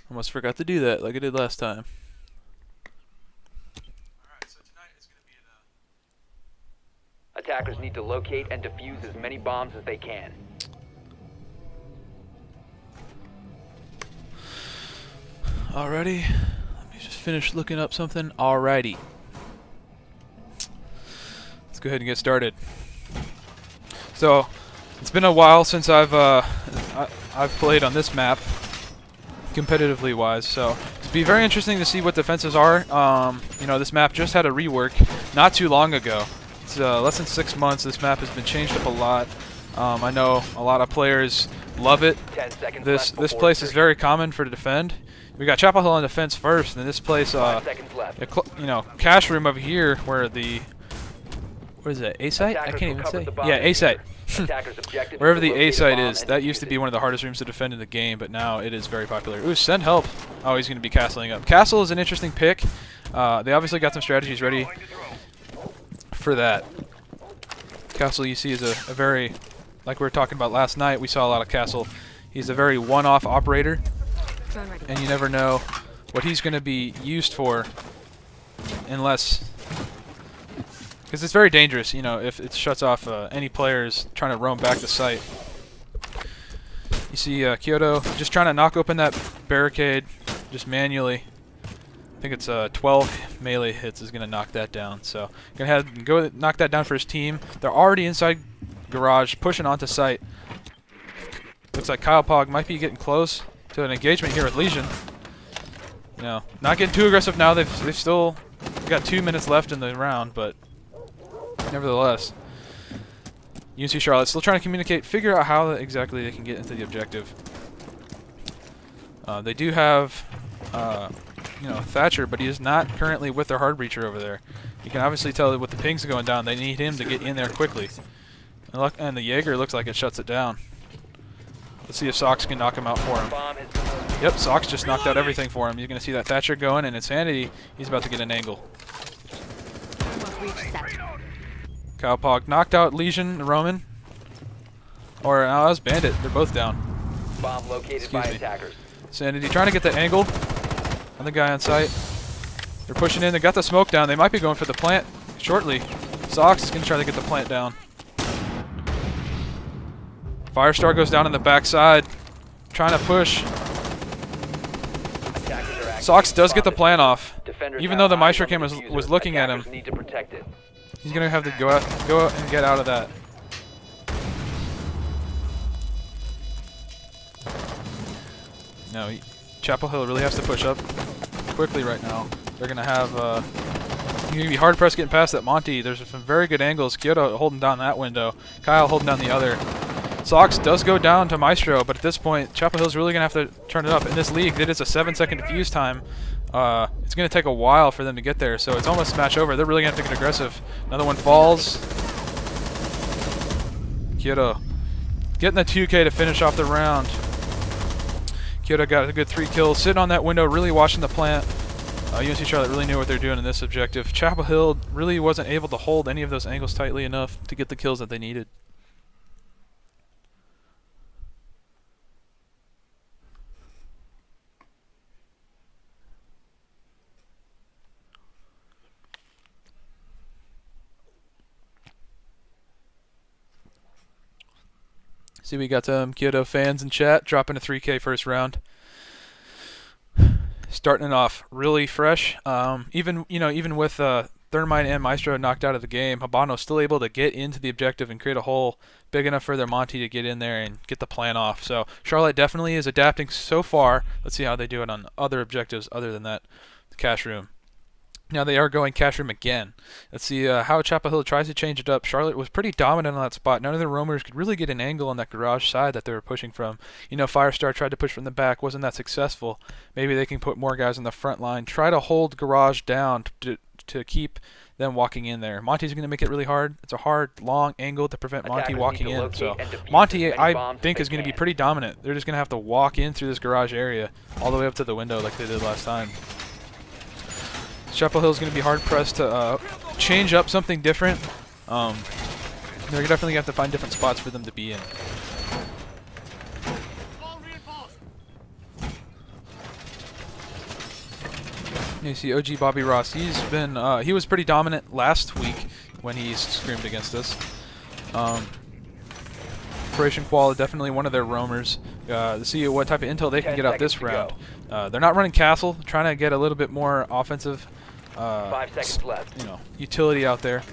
Almost forgot to do that like I did last time. Attackers need to locate and defuse as many bombs as they can. Alrighty. Let me just finish looking up something. Alrighty. Let's go ahead and get started. So, it's been a while since I've played on this map, competitively wise. So it'll be very interesting to see what defenses are. You know, this map just had a rework not too long ago. It's less than 6 months. This map has been changed up a lot. I know a lot of players love it. 10 seconds This left place is very common for to defend. We got Chapel Hill on defense first, and this place, 5 seconds left. you know, cash room over here where the what is it? A site? I can't even say. Yeah, A site. Wherever the A site is, that used to be one of the hardest rooms to defend in the game, but now it is very popular. Ooh, send help. Oh, he's going to be castling up. Castle is an interesting pick. They obviously got some strategies ready for that. Castle, you see, is a very, like we were talking about last night, we saw a lot of Castle. He's a very one-off operator, and you never know what he's going to be used for unless... Because it's very dangerous, you know, if it shuts off any players trying to roam back the site. You see Kyoto just trying to knock open that barricade, just manually. I think it's 12 melee hits is going to knock that down. So, going to go knock that down for his team. They're already inside garage, pushing onto site. Looks like Kyle Pog might be getting close to an engagement here with Legion. You know, not getting too aggressive now. They've still got 2 minutes left in the round, but nevertheless, UNC Charlotte still trying to communicate, figure out how exactly they can get into the objective. They do have, you know, Thatcher, but he is not currently with their hard breacher over there. You can obviously tell that with the pings going down, they need him to get in there quickly. And the Jaeger looks like it shuts it down. Let's see if Sox can knock him out for him. Yep, Sox just knocked out everything for him. You're going to see that Thatcher going, and Insanity, he's about to get an angle. Kyle Pog knocked out Legion, Roman. Or, no, that was Bandit. They're both down. Bomb located by attackers. Sanity trying to get the angle on the guy on site. They're pushing in. They got the smoke down. They might be going for the plant shortly. Sox is going to try to get the plant down. Firestar goes down on the backside, trying to push. Sox does get the plant off, even though the Maestro cam was looking at him. He's gonna have to go out and get out of that. No, Chapel Hill really has to push up quickly right now. They're gonna have you're gonna be hard pressed getting past that Monty. There's some very good angles. Kyoto holding down that window. Kyle holding down the other. Sox does go down to Maestro, but at this point, Chapel Hill's really going to have to turn it up. In this league, it is a 7-second defuse time. It's going to take a while for them to get there, so it's almost match over. They're really going to have to get aggressive. Another one falls. Kyoto getting the 2K to finish off the round. Kyoto got a good 3 kills. Sitting on that window, really watching the plant. UNC Charlotte really knew what they're doing in this objective. Chapel Hill really wasn't able to hold any of those angles tightly enough to get the kills that they needed. See, we got some Kyoto fans in chat dropping a 3K first round. Starting it off really fresh. Even with Thermite and Maestro knocked out of the game, Habano's still able to get into the objective and create a hole big enough for their Monty to get in there and get the plan off. So Charlotte definitely is adapting so far. Let's see how they do it on other objectives other than that, the cash room. Now they are going cash room again. Let's see how Chapel Hill tries to change it up. Charlotte was pretty dominant on that spot. None of the roamers could really get an angle on that garage side that they were pushing from. You know, Firestar tried to push from the back, wasn't that successful. Maybe they can put more guys on the front line. Try to hold garage down to keep them walking in there. Monty's going to make it really hard. It's a hard, long angle to prevent Monty walking in. So Monty, I think, is going to be pretty dominant. They're just going to have to walk in through this garage area all the way up to the window like they did last time. Chapel Hill's going to be hard-pressed to change up something different. They're definitely going to have to find different spots for them to be in. You see OG Bobby Ross. He's been he was pretty dominant last week when he screamed against us. Operation Koala, definitely one of their roamers. To see what type of intel they can get out this round. They're not running Castle, trying to get a little bit more offensive 5 seconds left. utility out there.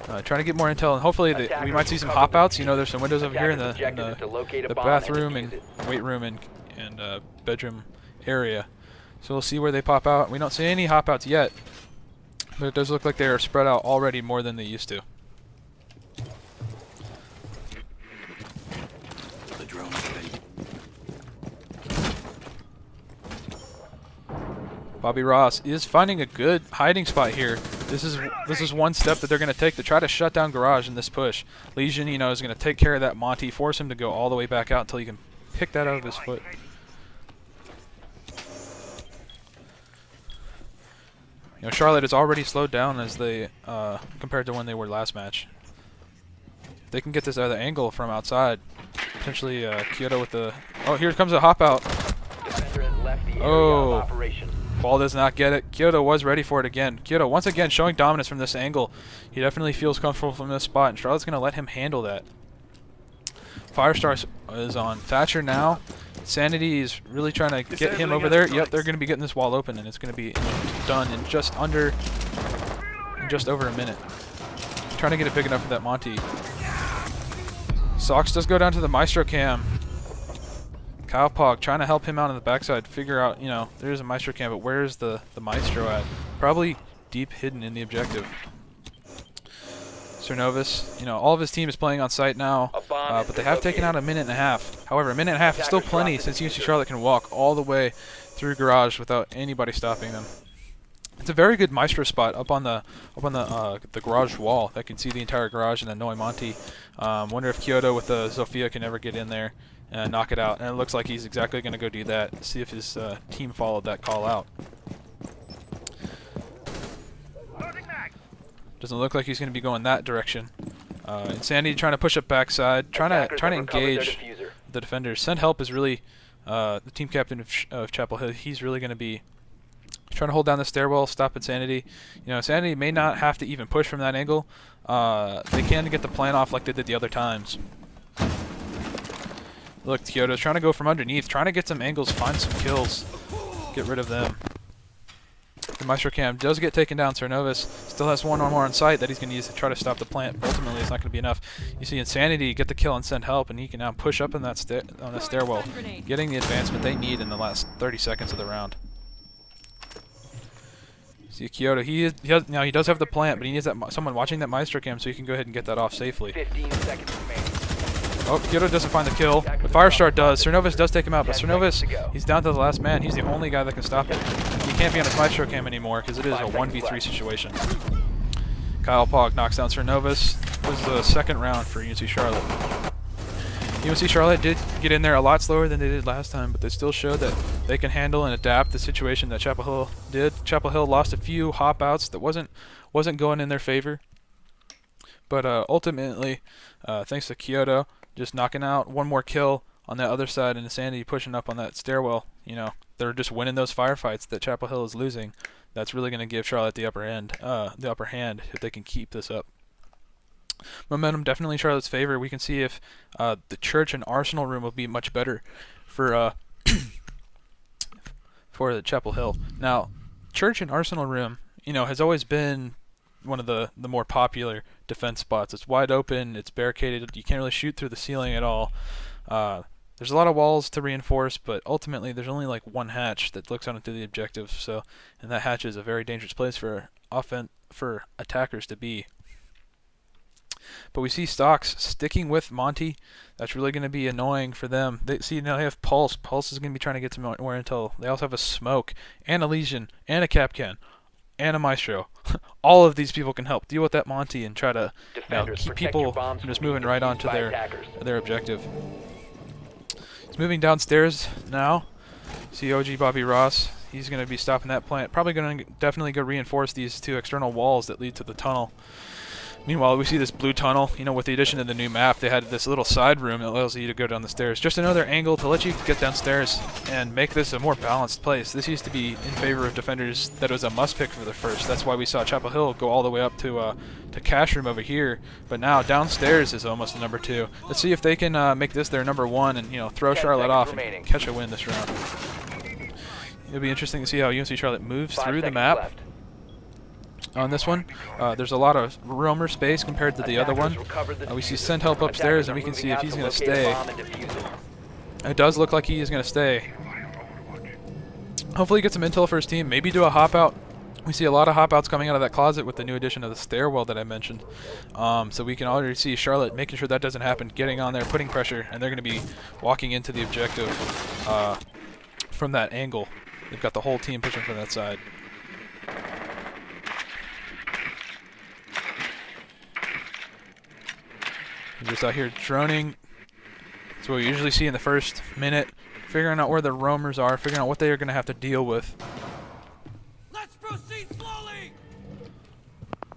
Trying to get more intel, and hopefully we might see some hop outs. There's some windows over here in the bathroom and weight room and bedroom area. So we'll see where they pop out. We don't see any hop outs yet, but it does look like they are spread out already more than they used to. The drone is ready. Bobby Ross is finding a good hiding spot here. This is one step that they're going to take to try to shut down Garage in this push. Legion, is going to take care of that Monty, force him to go all the way back out until he can pick that out of his foot. Charlotte has already slowed down as they compared to when they were last match. If they can get this other angle from outside, potentially Kyoto with the. Oh, here comes a hop out. Oh. Ball does not get it. Kyoto was ready for it again. Kyoto once again showing dominance from this angle. He definitely feels comfortable from this spot, and Charlotte's going to let him handle that. Firestar is on Thatcher now. Sanity is really trying to get him over there. Yep, they're going to be getting this wall open, and it's going to be done in just over a minute. Trying to get it big enough for that Monty. Sox does go down to the Maestro cam. Kyle Pog trying to help him out on the backside, figure out, there's a Maestro cam, but where's the Maestro at? Probably deep hidden in the objective. Cernovus, all of his team is playing on site now, but they have taken out a minute and a half. However, a minute and a half is still plenty since UNC Charlotte can walk all the way through Garage without anybody stopping them. It's a very good Maestro spot up on the Garage wall that can see the entire Garage and then Noi Monty. Wonder if Kyoto with the Zofia can ever get in there and knock it out. And it looks like he's exactly going to go do that. See if his team followed that call out. Doesn't look like he's going to be going that direction. Insanity trying to push up backside, trying to engage the defenders. Send Help is really the team captain of Chapel Hill. He's really going to be trying to hold down the stairwell, stop Insanity. Insanity may not have to even push from that angle. They can get the plan off like they did the other times. Look, Kyoto's trying to go from underneath, trying to get some angles, find some kills, get rid of them. The Maestro cam does get taken down. Cernovus still has one more on site that he's going to use to try to stop the plant. Ultimately, it's not going to be enough. You see Insanity get the kill and Send Help, and he can now push up in that on the stairwell, getting the advancement they need in the last 30 seconds of the round. See Kyoto, he does have the plant, but he needs someone watching that Maestro cam so he can go ahead and get that off safely. 15 seconds remaining. Oh, Kyoto doesn't find the kill, but Firestar does. Cernovus does take him out, but Cernovus, he's down to the last man. He's the only guy that can stop it. He can't be on his Maestro cam anymore because it is a 1v3 situation. Kyle Pog knocks down Cernovus. This is the second round for UNC Charlotte. UNC Charlotte did get in there a lot slower than they did last time, but they still showed that they can handle and adapt the situation that Chapel Hill did. Chapel Hill lost a few hop outs that wasn't going in their favor, but ultimately, thanks to Kyoto, just knocking out one more kill on that other side and Insanity pushing up on that stairwell. They're just winning those firefights that Chapel Hill is losing. That's really going to give Charlotte the upper hand if they can keep this up. Momentum definitely in Charlotte's favor. We can see if the Church and Arsenal room will be much better for for the Chapel Hill. Now, Church and Arsenal room, has always been one of the more popular defense spots. It's wide open, it's barricaded, you can't really shoot through the ceiling at all. There's a lot of walls to reinforce, but ultimately there's only like one hatch that looks out into the objective, and that hatch is a very dangerous place for attackers to be. But we see Stocks sticking with Monty. That's really going to be annoying for them. They have Pulse. Pulse is going to be trying to get some more intel. They also have a Smoke, and a Legion, and a Capcan, and a Maestro. All of these people can help deal with that Monty and try to keep people from just moving right on to their objective. He's moving downstairs now. See OG Bobby Ross. He's going to be stopping that plant. Probably going to definitely go reinforce these two external walls that lead to the tunnel. Meanwhile, we see this blue tunnel. You know, with the addition of the new map, they had this little side room that allows you to go down the stairs. Just another angle to let you get downstairs and make this a more balanced place. This used to be in favor of defenders that it was a must pick for the first. That's why we saw Chapel Hill go all the way up to cash room over here. But now downstairs is almost a number 2. Let's see if they can make this their number 1 and, you know, throw Charlotte off and catch a win this round. It'll be interesting to see how UNC Charlotte moves through the map. Left. On this one, there's a lot of roamer space compared to the other one. We see Send Help upstairs, and we can see if he's going to stay. It does look like he is going to stay. Hopefully get some intel for his team, maybe do a hop out. We see a lot of hop outs coming out of that closet with the new addition of the stairwell that I mentioned. So we can already see Charlotte making sure that doesn't happen, getting on there, putting pressure, and they're going to be walking into the objective from that angle. They've got the whole team pushing from that side. We're just out here droning. That's what we usually see in the first minute. Figuring out where the roamers are, figuring out what they are going to have to deal with. Let's proceed slowly.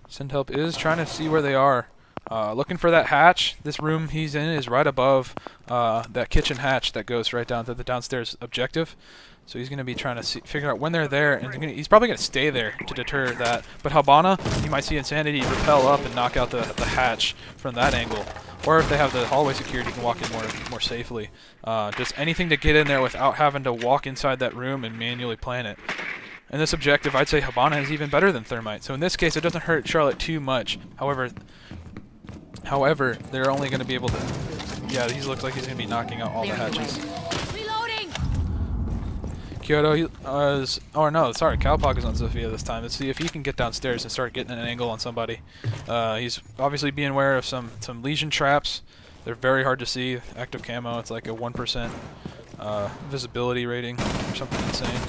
Send Help is trying to see where they are. Looking for that hatch. This room he's in is right above that kitchen hatch that goes right down to the downstairs objective. So he's going to be trying to figure out when they're there, and he's probably going to stay there to deter that. But Habana, you might see Insanity rappel up and knock out the hatch from that angle. Or if they have the hallway secured, you can walk in more safely. Just anything to get in there without having to walk inside that room and manually plan it. In this objective, I'd say Habana is even better than Thermite. So in this case, it doesn't hurt Charlotte too much. However, they're only going to be able to... Yeah, he looks like he's going to be knocking out all the hatches. Kyoto is... Oh, no, sorry. Cowpox is on Sophia this time. Let's see if he can get downstairs and start getting an angle on somebody. He's obviously being aware of some Legion traps. They're very hard to see. Active camo, it's like a 1% visibility rating or something insane.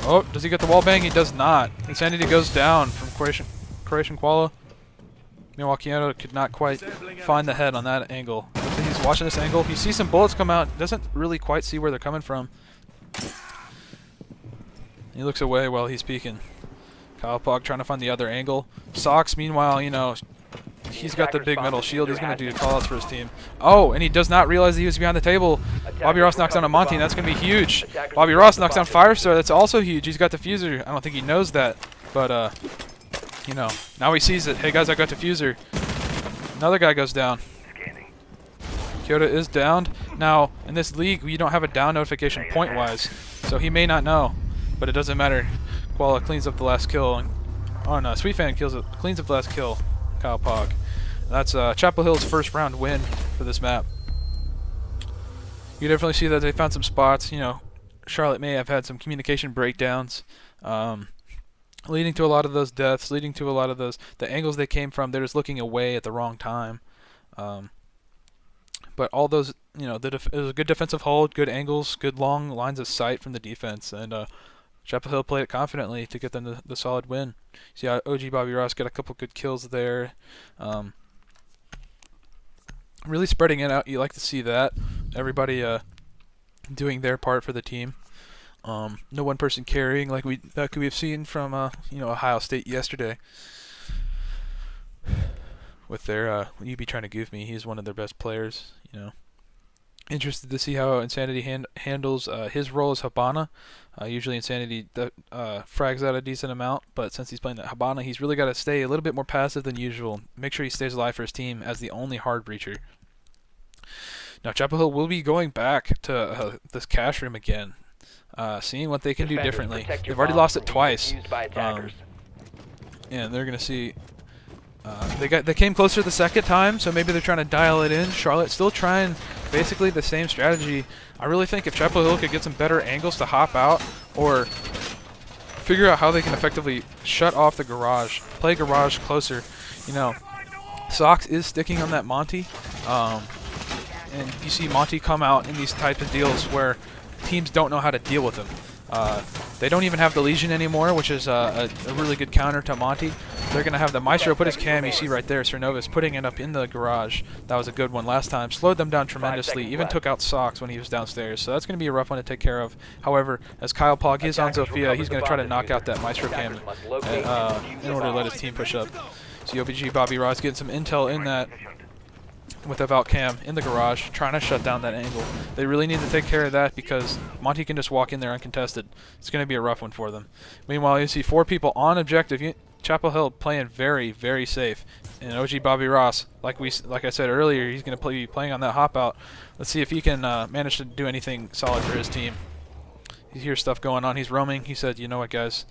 Oh, does he get the wall bang? He does not. Insanity goes down from Croatian Koala. Meanwhile, Kyoto could not quite find the head on that angle. He's watching this angle. He sees some bullets come out. Doesn't really quite see where they're coming from. He looks away while he's peeking. Cowpox trying to find the other angle. Socks, meanwhile, you know, he's got the big metal shield. He's going to do callouts for his team. Oh, and he does not realize he was behind the table. Bobby Ross knocks down a Monty, and that's going to be huge. Bobby Ross knocks down Firestar. That's also huge. He's got diffuser. I don't think he knows that, but you know, now he sees it. Hey guys, I got diffuser. Another guy goes down. Kyoto is downed. Now, in this league, you don't have a down notification point-wise, so he may not know, but it doesn't matter. Koala cleans up the last kill. And, oh no, Sweet Fan cleans up the last kill. Kyle Pog. That's Chapel Hill's first round win for this map. You definitely see that they found some spots. You know, Charlotte may have had some communication breakdowns, leading to a lot of those deaths, leading to a lot of the angles they came from. They're just looking away at the wrong time. But all those, you know, it was a good defensive hold, good angles, good long lines of sight from the defense, and Chapel Hill played it confidently to get them the solid win. See how OG Bobby Ross got a couple good kills there. Really spreading it out. You like to see that. Everybody doing their part for the team. No one person carrying like we've seen from you know, Ohio State yesterday. With their you'd be trying to goof me. He's one of their best players. You know, interested to see how Insanity handles his role as Habana. Usually Insanity frags out a decent amount, but since he's playing that Habana, he's really got to stay a little bit more passive than usual. Make sure he stays alive for his team as the only hard breacher. Now Chapel Hill will be going back to this cash room again, seeing what they can do differently. They've already lost it twice, and they're gonna see. They came closer the second time, so maybe they're trying to dial it in. Charlotte still trying basically the same strategy. I really think if Chapel Hill could get some better angles to hop out, or figure out how they can effectively shut off the garage, play garage closer. You know, Sox is sticking on that Monty, and you see Monty come out in these types of deals where teams don't know how to deal with him. They don't even have the Legion anymore, which is a really good counter to Monty. They're going to have the Maestro put his cam, you see right there, Cernova's putting it up in the garage. That was a good one last time. Slowed them down tremendously, even took out Sox when he was downstairs. So that's going to be a rough one to take care of. However, as Kyle Pog is on Zofia, he's going to try to knock out that Maestro cam in order to let his team push up. So OPG Bobby Ross getting some intel in that with the Vault cam in the garage, trying to shut down that angle. They really need to take care of that because Monty can just walk in there uncontested. It's going to be a rough one for them. Meanwhile, you see 4 people on objective. Chapel Hill playing very, very safe. And OG Bobby Ross, like I said earlier, he's going to be playing on that hop out. Let's see if he can manage to do anything solid for his team. He hears stuff going on. He's roaming. He said, you know what, guys,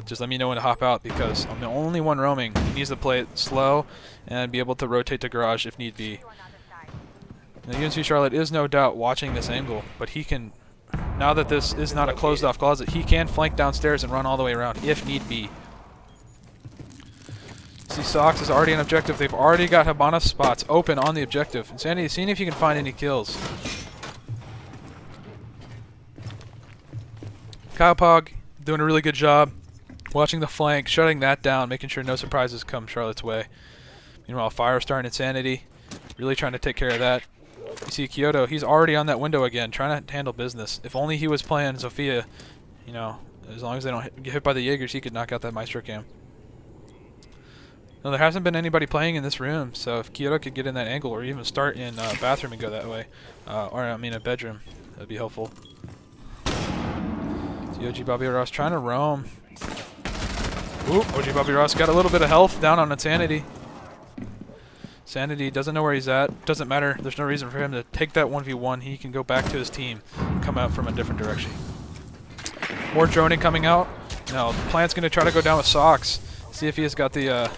just let me know when to hop out because I'm the only one roaming. He needs to play it slow and be able to rotate the garage if need be. Now, UNC Charlotte is no doubt watching this angle, but he can, now that this is not a closed-off closet, he can flank downstairs and run all the way around if need be. See, Sox is already on objective. They've already got Habana spots open on the objective. Insanity, seeing if you can find any kills. Kyle Pog doing a really good job watching the flank, shutting that down, making sure no surprises come Charlotte's way. Meanwhile, Firestar and Insanity really trying to take care of that. You see Kyoto, he's already on that window again, trying to handle business. If only he was playing Zofia, you know, as long as they don't get hit by the Jaegers, he could knock out that Maestro cam. No, there hasn't been anybody playing in this room, so if Kyoto could get in that angle or even start in a bathroom and go that way, or I mean a bedroom, that would be helpful. See OG Bobby Ross trying to roam. Ooh, OG Bobby Ross got a little bit of health down on Insanity. Sanity doesn't know where he's at. Doesn't matter. There's no reason for him to take that 1v1. He can go back to his team and come out from a different direction. More droning coming out. Now, Plant's going to try to go down with Sox. See if he has got the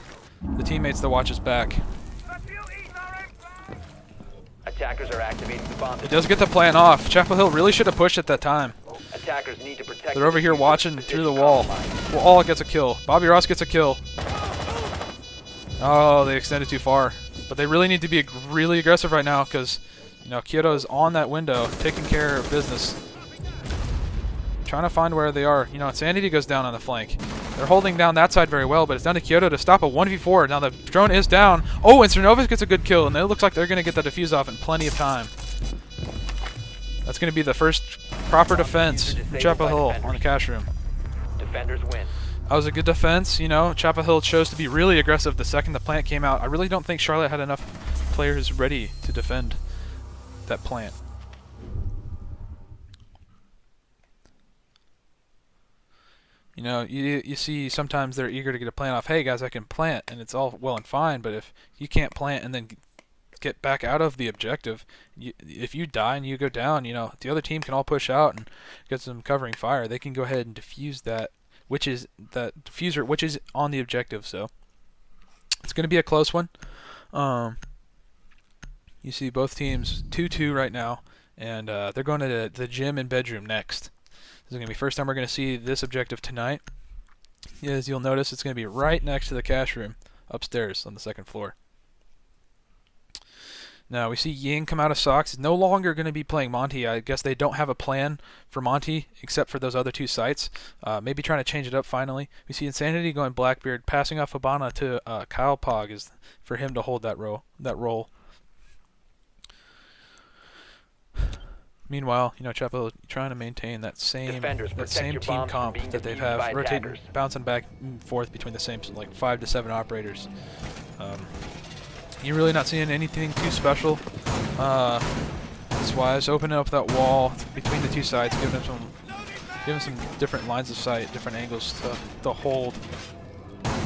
teammates to watch his back. Attackers are activating the bomb. It does get the Plant off. Chapel Hill really should have pushed at that time. Attackers need to protect. They're over here watching through the wall. Well, all gets a kill. Bobby Ross gets a kill. Oh, they extended too far. But they really need to be really aggressive right now because, you know, Kyoto is on that window, taking care of business. Trying to find where they are. You know, Insanity goes down on the flank. They're holding down that side very well, but it's down to Kyoto to stop a 1v4. Now the drone is down. Oh, and Cernovas gets a good kill, and it looks like they're going to get the defuse off in plenty of time. That's going to be the first proper defense for Chapel Hill on the cash room. Defenders win. That was a good defense. You know, Chapel Hill chose to be really aggressive the second the Plant came out. I really don't think Charlotte had enough players ready to defend that Plant. You know, you see sometimes they're eager to get a plant off. Hey guys, I can plant, and it's all well and fine. But if you can't plant and then get back out of the objective, if you die and you go down, you know, the other team can all push out and get some covering fire. They can go ahead and defuse that, which is that diffuser, which is on the objective. So it's going to be a close one. You see both teams 2-2 right now, and they're going to the gym and bedroom next. This is going to be the first time we're going to see this objective tonight. As you'll notice, it's going to be right next to the cash room upstairs on the second floor. Now, we see Ying come out of Sox. He's no longer going to be playing Monty. I guess they don't have a plan for Monty except for those other 2 sites. Maybe trying to change it up finally. We see Insanity going Blackbeard, passing off Habana to Kyle Pog is for him to hold that role. Meanwhile, you know, Chapel trying to maintain that same team comp that they have, rotating, bouncing back and forth between the same like 5 to 7 operators. You're really not seeing anything too special. This wise, opening up that wall between the 2 sides, giving them some different lines of sight, different angles to hold.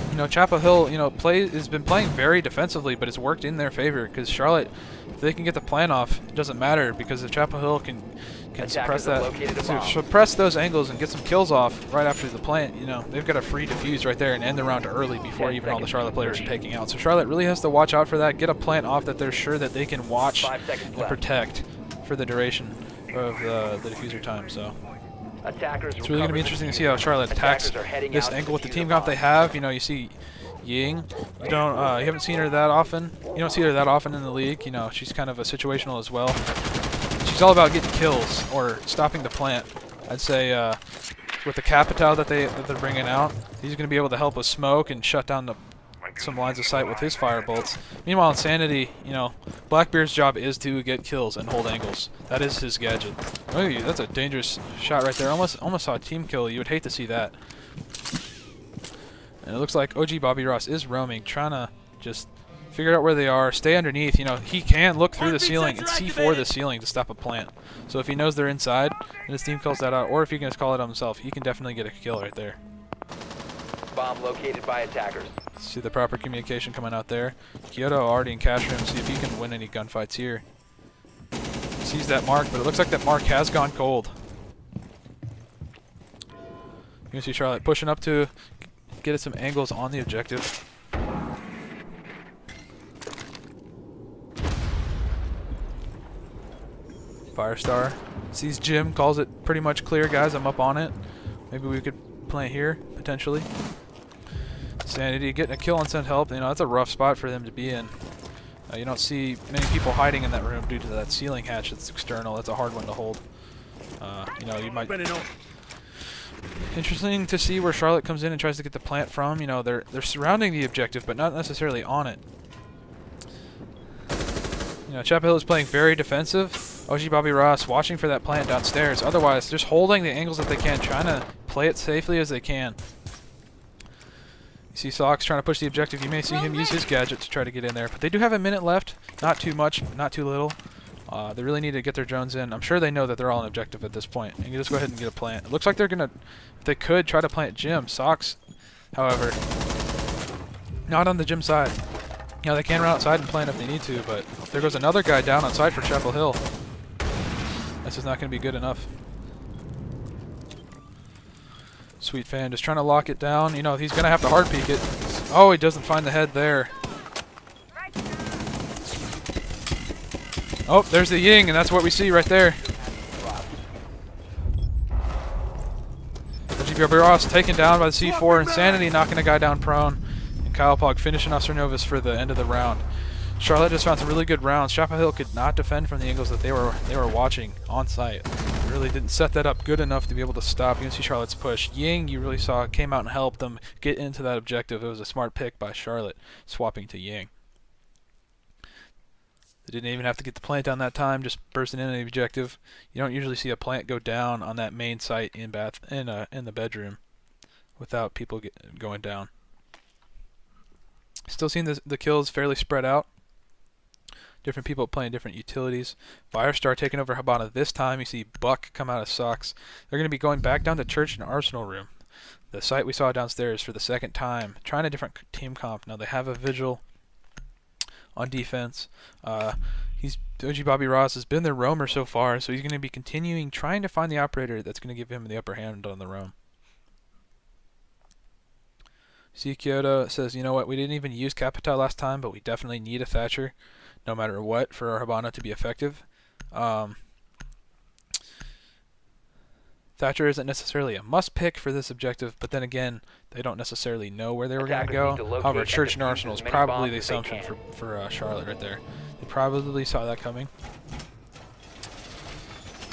You know, Chapel Hill, you know, has been playing very defensively, but it's worked in their favor because Charlotte, if they can get the plan off, it doesn't matter because if Chapel Hill can suppress those angles and get some kills off right after the plant, you know, they've got a free defuse right there and end the round early before even all the Charlotte players are taking out. So Charlotte really has to watch out for that, get a plant off that they're sure that they can watch and protect for the duration of the diffuser time. So it's really going to be interesting to see how Charlotte attacks this angle with the team comp they have. You know, you see Ying. You haven't seen her that often. You don't see her that often in the league. You know, she's kind of a situational as well. She's all about getting kills or stopping the plant. I'd say with the Capitao that they're bringing out, he's going to be able to help with smoke and shut down some lines of sight with his fire bolts. Meanwhile, Insanity, you know, Blackbeard's job is to get kills and hold angles. That is his gadget. Oh, that's a dangerous shot right there. Almost saw a team kill. You would hate to see that. And it looks like OG Bobby Ross is roaming, trying to just figure out where they are, stay underneath. You know, he can look through the ceiling and see for the ceiling to stop a plant. So if he knows they're inside and his team calls that out, or if he can just call it on himself, he can definitely get a kill right there. Bomb located by attackers. See the proper communication coming out there. Kyoto already in cash room, see if he can win any gunfights here. Sees that mark, but it looks like that mark has gone cold. You can see Charlotte pushing up to get some angles on the objective. Firestar sees Jim, calls it pretty much clear, guys. I'm up on it. Maybe we could plant here, potentially. Sanity getting a kill on send help. You know, that's a rough spot for them to be in. You don't see many people hiding in that room due to that ceiling hatch that's external. That's a hard one to hold. You know, you might... Interesting to see where Charlotte comes in and tries to get the plant from. You know, they're surrounding the objective, but not necessarily on it. You know, Chapel Hill is playing very defensive. OG Bobby Ross watching for that plant downstairs. Otherwise, just holding the angles that they can, trying to play it safely as they can. You see Sox trying to push the objective. You may see him use his gadget to try to get in there. But they do have a minute left. Not too much, not too little. They really need to get their drones in. I'm sure they know that they're all on objective at this point. And you just go ahead and get a plant. It looks like they're going to, if they could, try to plant Jim. Sox, however, not on the Jim side. You know, they can run outside and plant if they need to, but there goes another guy down outside for Chapel Hill. This is not going to be good enough. Sweet Fan just trying to lock it down. You know, he's going to have to hard peek it. Oh, he doesn't find the head there. Oh, there's the Ying, and that's what we see right there. GBRB Ross taken down by the C4. Insanity knocking a guy down prone. And Kyle Pog finishing off Cernovus for the end of the round. Charlotte just found some really good rounds. Chapel Hill could not defend from the angles that they were watching on site. They really didn't set that up good enough to be able to stop. You can see Charlotte's push. Ying, you really saw, came out and helped them get into that objective. It was a smart pick by Charlotte, swapping to Ying. They didn't even have to get the plant down that time, just bursting in the objective. You don't usually see a plant go down on that main site in the bedroom without people going down. Still seeing the kills fairly spread out. Different people playing different utilities. Firestar taking over Habana this time. You see Buck come out of Sox. They're going to be going back down to Church and Arsenal room, the site we saw downstairs, for the second time. Trying a different team comp. Now they have a Vigil on defense. OG Bobby Ross has been their roamer so far, so he's going to be continuing trying to find the operator that's going to give him the upper hand on the roam. See, Kyoto says, you know what, we didn't even use Capita last time, but we definitely need a Thatcher, no matter what, for our Habana to be effective. Thatcher isn't necessarily a must pick for this objective, but then again, they don't necessarily know where they were going to go. However, Church and Arsenal is probably the assumption for Charlotte right there. They probably saw that coming.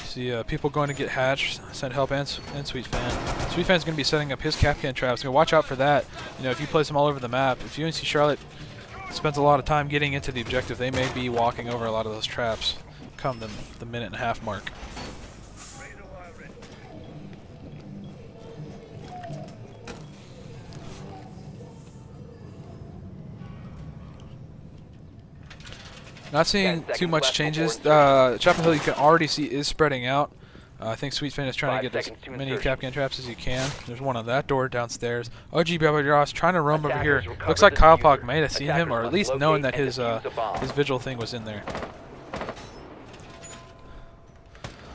See people going to get Hatch, send help, and Sweet Fan. Sweet Fan's going to be setting up his Capcan traps. So watch out for that. You know, if you place them all over the map, if UNC Charlotte spends a lot of time getting into the objective, they may be walking over a lot of those traps come the minute and a half mark. Not seeing too much changes. Chapel Hill, you can already see, is spreading out. I think Sweet Fan is trying to get as many Capcan traps as he can. There's one on that door downstairs. OG Bobby Ross trying to roam over here. Looks like Kyle Pog may have seen him, or at least knowing that his Vigil thing was in there.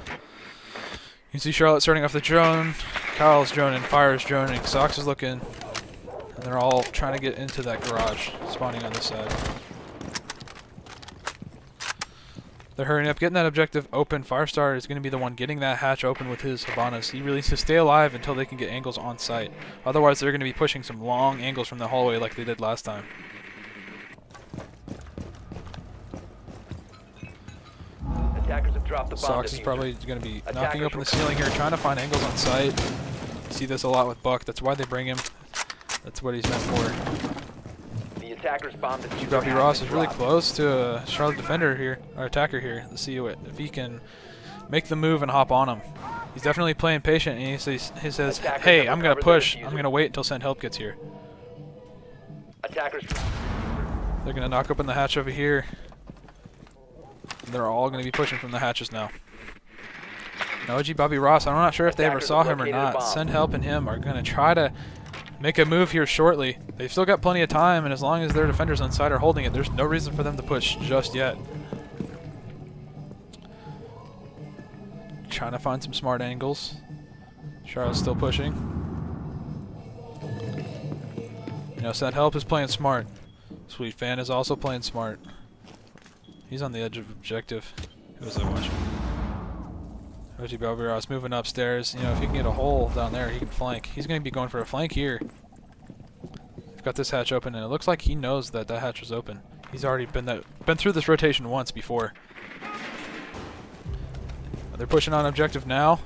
You can see Charlotte starting off the drone. Kyle's droning, Fire's droning, Sox is looking. And they're all trying to get into that garage, spawning on this side. They're hurrying up, getting that objective open. Firestar is going to be the one getting that hatch open with his Habanas. He really needs to stay alive until they can get angles on site. Otherwise, they're going to be pushing some long angles from the hallway like they did last time. Attackers have dropped the bomb. Sox is probably going to be knocking open the ceiling here, trying to find angles on site. You see this a lot with Buck. That's why they bring him. That's what he's meant for. Attackers bombed the diffuser. Bobby has Ross been is really dropped. close to a Charlotte defender here, or attacker here. Let's see if he can make the move and hop on him. He's definitely playing patient, and he says, Attackers hey, have I'm going to recovered the push. diffuser. I'm going to wait until send help gets here. Attackers. They're going to knock open the hatch over here. They're all going to be pushing from the hatches now. Now, OG Bobby Ross, I'm not sure if they ever Attackers saw have him or located a not. bomb. Send help and him are going to try to make a move here shortly. They've still got plenty of time, and as long as their defenders on side are holding it, there's no reason for them to push just yet. Trying to find some smart angles. Charlotte's still pushing. You know, Send Help is playing smart. Sweet Fan is also playing smart. He's on the edge of objective. Who was I watching? OG Bobby Ross moving upstairs. You know, if he can get a hole down there, he can flank. He's going to be going for a flank here. We've got this hatch open, and it looks like he knows that that hatch was open. He's already been through this rotation once before. They're pushing on objective now.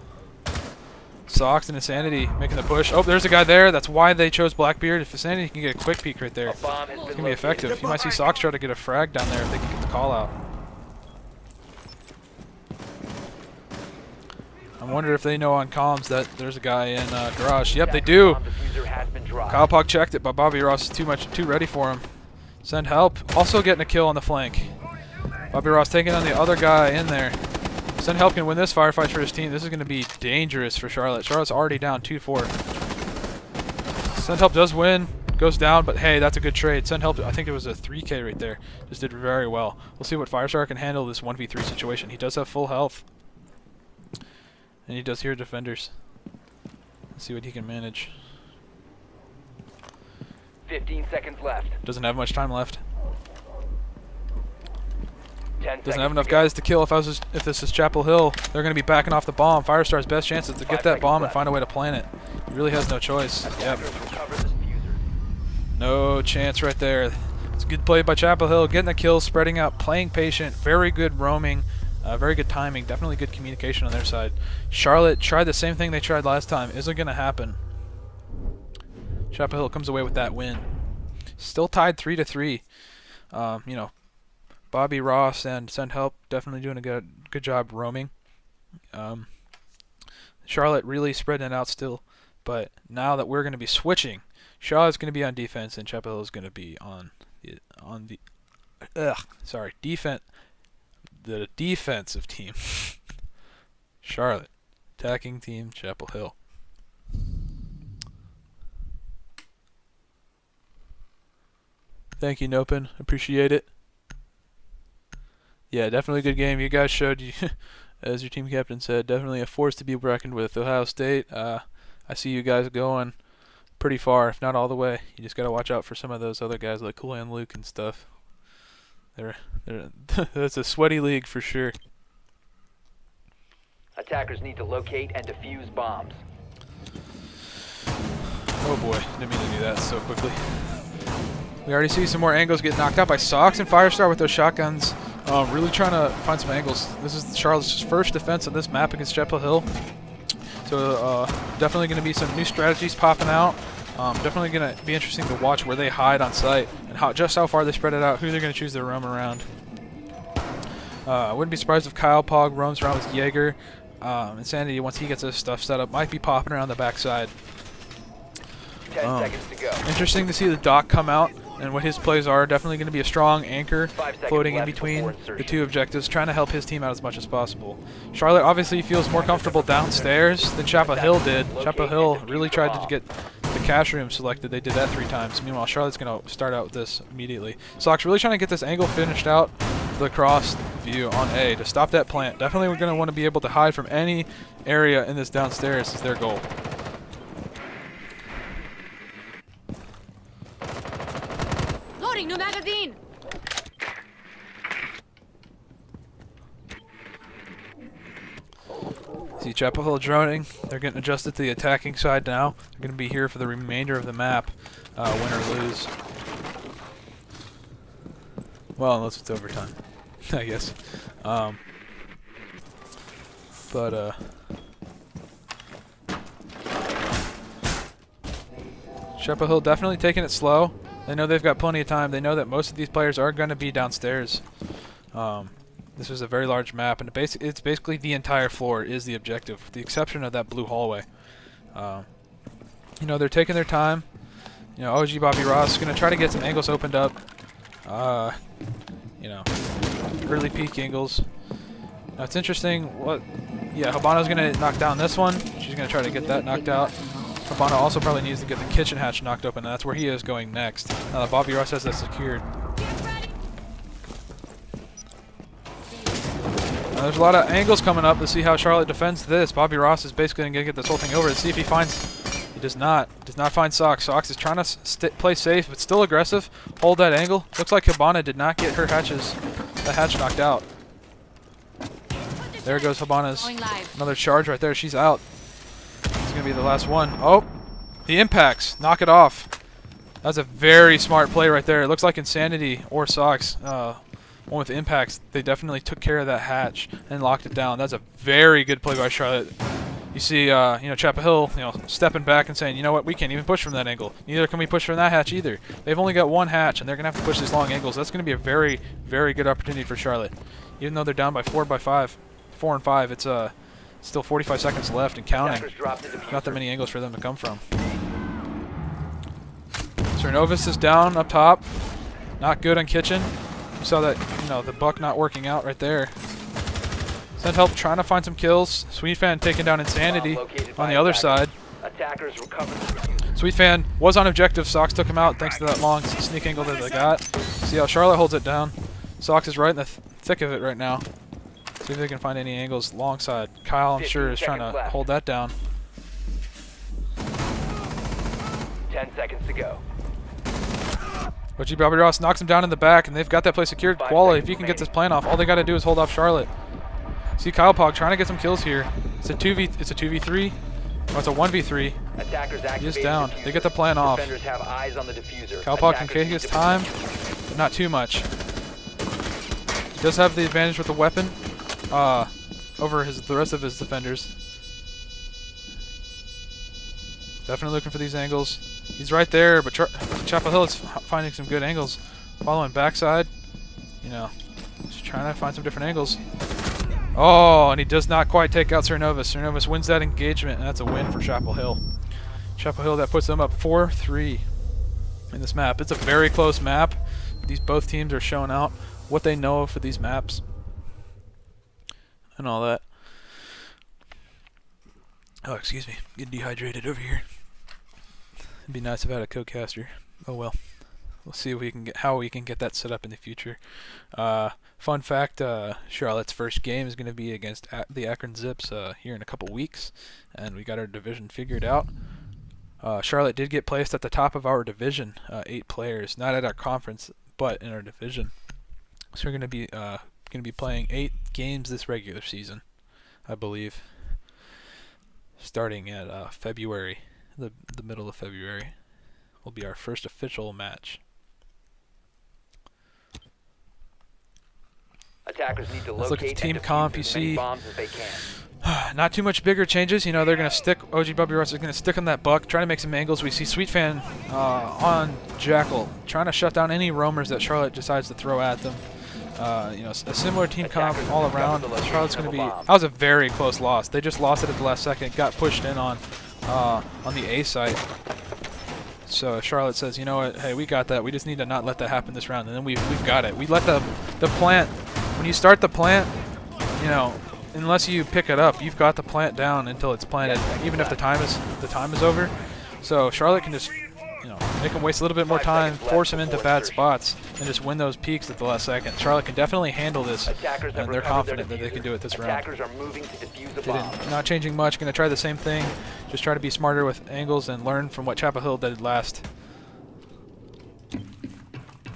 Sox and Insanity making the push. Oh, there's a guy there. That's why they chose Blackbeard. If Insanity can get a quick peek right there, A bomb has it's been going to be located. effective. You might see Sox try to get a frag down there if they can get the call out. I wonder if they know on comms that there's a guy in garage. Yep, they do. Bomb diffuser has been dropped. Kyle Puck checked it, but Bobby Ross is too ready for him. Send Help. Also getting a kill on the flank. Bobby Ross taking on the other guy in there. Send Help can win this firefight for his team. This is going to be dangerous for Charlotte. Charlotte's already down 2-4. Send Help does win. Goes down, but hey, that's a good trade. Send Help, I think it was a 3K right there. Just did very well. We'll see what Firestar can handle this 1v3 situation. He does have full health. And he does hear defenders. Let's see what he can manage. 15 seconds left. Doesn't have much time left. 10 Doesn't have enough guys to kill. If this is Chapel Hill, they're going to be backing off the bomb. Firestar's best chance is to get that bomb and find a way to plant it. He really has no choice. Yep. No chance right there. It's a good play by Chapel Hill, getting the kill, spreading out, playing patient, very good roaming, very good timing, definitely good communication on their side. Charlotte tried the same thing they tried last time. Isn't going to happen. Chapel Hill comes away with that win. Still tied 3-3. You know, Bobby Ross and Send Help definitely doing a good job roaming. Charlotte really spreading it out still, but now that we're going to be switching, Charlotte's going to be on defense and Chapel Hill is going to be on the defense. The defensive team. Charlotte attacking team Chapel Hill. Thank you, Nopin. Appreciate it. Yeah, definitely a good game. You guys showed, as your team captain said, definitely a force to be reckoned with. Ohio State, I see you guys going pretty far, if not all the way. You just got to watch out for some of those other guys like Kool-Aid Luke and stuff. That's a sweaty league for sure. Attackers need to locate and defuse bombs. Oh boy, didn't mean to do that so quickly. We already see some more angles get knocked out by Sox and Firestar with those shotguns. Really trying to find some angles. This is Charlotte's first defense on this map against Chapel Hill. So definitely going to be some new strategies popping out. Definitely going to be interesting to watch where they hide on site and just how far they spread it out, who they're going to choose to roam around. I wouldn't be surprised if Kyle Pog roams around with Jaeger. Insanity, once he gets his stuff set up, might be popping around the backside. 10 seconds to go. Interesting to see the Doc come out and what his plays are. Definitely going to be a strong anchor 5 seconds floating in left between before the insertion. two objectives, trying to help his team out as much as possible. Charlotte obviously feels more comfortable downstairs than Chapel Hill did. Chapel Hill really tried to get the cash room selected. They did that 3 times. Meanwhile, Charlotte's going to start out with this immediately. Sox really trying to get this angle finished out for the cross view on A to stop that plant. Definitely we're going to want to be able to hide from any area in this downstairs is their goal. Loading new magazine. See Chapel Hill droning. They're getting adjusted to the attacking side now. They're going to be here for the remainder of the map, win or lose. Well, unless it's overtime, I guess. Chapel Hill definitely taking it slow. They know they've got plenty of time. They know that most of these players are going to be downstairs. This is a very large map, and it's basically the entire floor is the objective, with the exception of that blue hallway. You know, they're taking their time. You know, OG Bobby Ross is going to try to get some angles opened up. You know, early peak angles. Now it's interesting. Yeah, Habana's going to knock down this one. She's going to try to get that knocked out. Habana also probably needs to get the kitchen hatch knocked open, and that's where he is going next. Now that Bobby Ross has that secured. Now there's a lot of angles coming up. Let's see how Charlotte defends this. Bobby Ross is basically going to get this whole thing over. Let's see if he finds... He does not. Does not find Sox. Sox is trying to play safe, but still aggressive. Hold that angle. Looks like Habana did not get her the hatch knocked out. There goes Habana's. Another charge right there. She's out. It's going to be the last one. Oh, the impacts. Knock it off. That's a very smart play right there. It looks like Insanity or Sox, one with impacts, they definitely took care of that hatch and locked it down. That's a very good play by Charlotte. You see, you know, Chapel Hill, you know, stepping back and saying, you know what, we can't even push from that angle. Neither can we push from that hatch either. They've only got one hatch, and they're going to have to push these long angles. That's going to be a very, very good opportunity for Charlotte. Even though they're down by 4 and 5, it's still 45 seconds left and counting. Not that many angles for them to come from. Cernovus is down up top. Not good on kitchen. You saw that, you know, the buck not working out right there. Send help trying to find some kills. Sweet Fan taking down Insanity on the other side. Sweet Fan was on objective. Sox took him out thanks to that long sneak angle that they got. See how Charlotte holds it down. Sox is right in the thick of it right now. See if they can find any angles long side. Kyle, I'm sure, is trying to hold that down. 10 seconds to go. OG Bobby Ross knocks him down in the back, and they've got that play secured. Koala, if he can get this plan off, all they got to do is hold off Charlotte. See Kyle Pog trying to get some kills here. It's a 2v3. Oh, it's a 1v3. He is down. They get the plan off. Kyle Pog can take his time, but not too much. He does have the advantage with the weapon over the rest of his defenders. Definitely looking for these angles. He's right there, but Chapel Hill is finding some good angles. Following backside, you know, just trying to find some different angles. Oh, and he does not quite take out Cernovus. Cernovus wins that engagement, and that's a win for Chapel Hill. Chapel Hill, that puts them up 4-3 in this map. It's a very close map. Both teams are showing out what they know for these maps and all that. Oh, excuse me. Getting dehydrated over here. It'd be nice if I had a Codecaster. Oh well. We'll see if we can how we can get that set up in the future. Fun fact, Charlotte's first game is going to be against the Akron Zips here in a couple weeks, and we got our division figured out. Charlotte did get placed at the top of our division, 8 players, not at our conference, but in our division. So we're going to be playing 8 games this regular season, I believe, starting at February, the middle of February, will be our first official match. Attackers need to Let's look at the locate team and comp. defuse You as many see, bombs as they can. not too much bigger changes. You know, they're going to stick. OG Bobby Ross is going to stick on that buck, trying to make some angles. We see Sweet Fan on Jackal, trying to shut down any roamers that Charlotte decides to throw at them. You know, a similar team comp all around. Charlotte's going to be. That was a very close loss. They just lost it at the last second. Got pushed in on the A site. So Charlotte says, you know what? Hey, we got that. We just need to not let that happen this round, and then we've got it. We let the plant. When you start the plant, you know, unless you pick it up, you've got the plant down until it's planted, even if the time is over. So Charlotte can just, you know, make them waste a little bit more time, force them into bad spots, and just win those peaks at the last second. Charlotte can definitely handle this, and they're confident that they can do it this round. Attackers are moving to defuse a bomb. Not changing much. Going to try the same thing. Just try to be smarter with angles and learn from what Chapel Hill did last.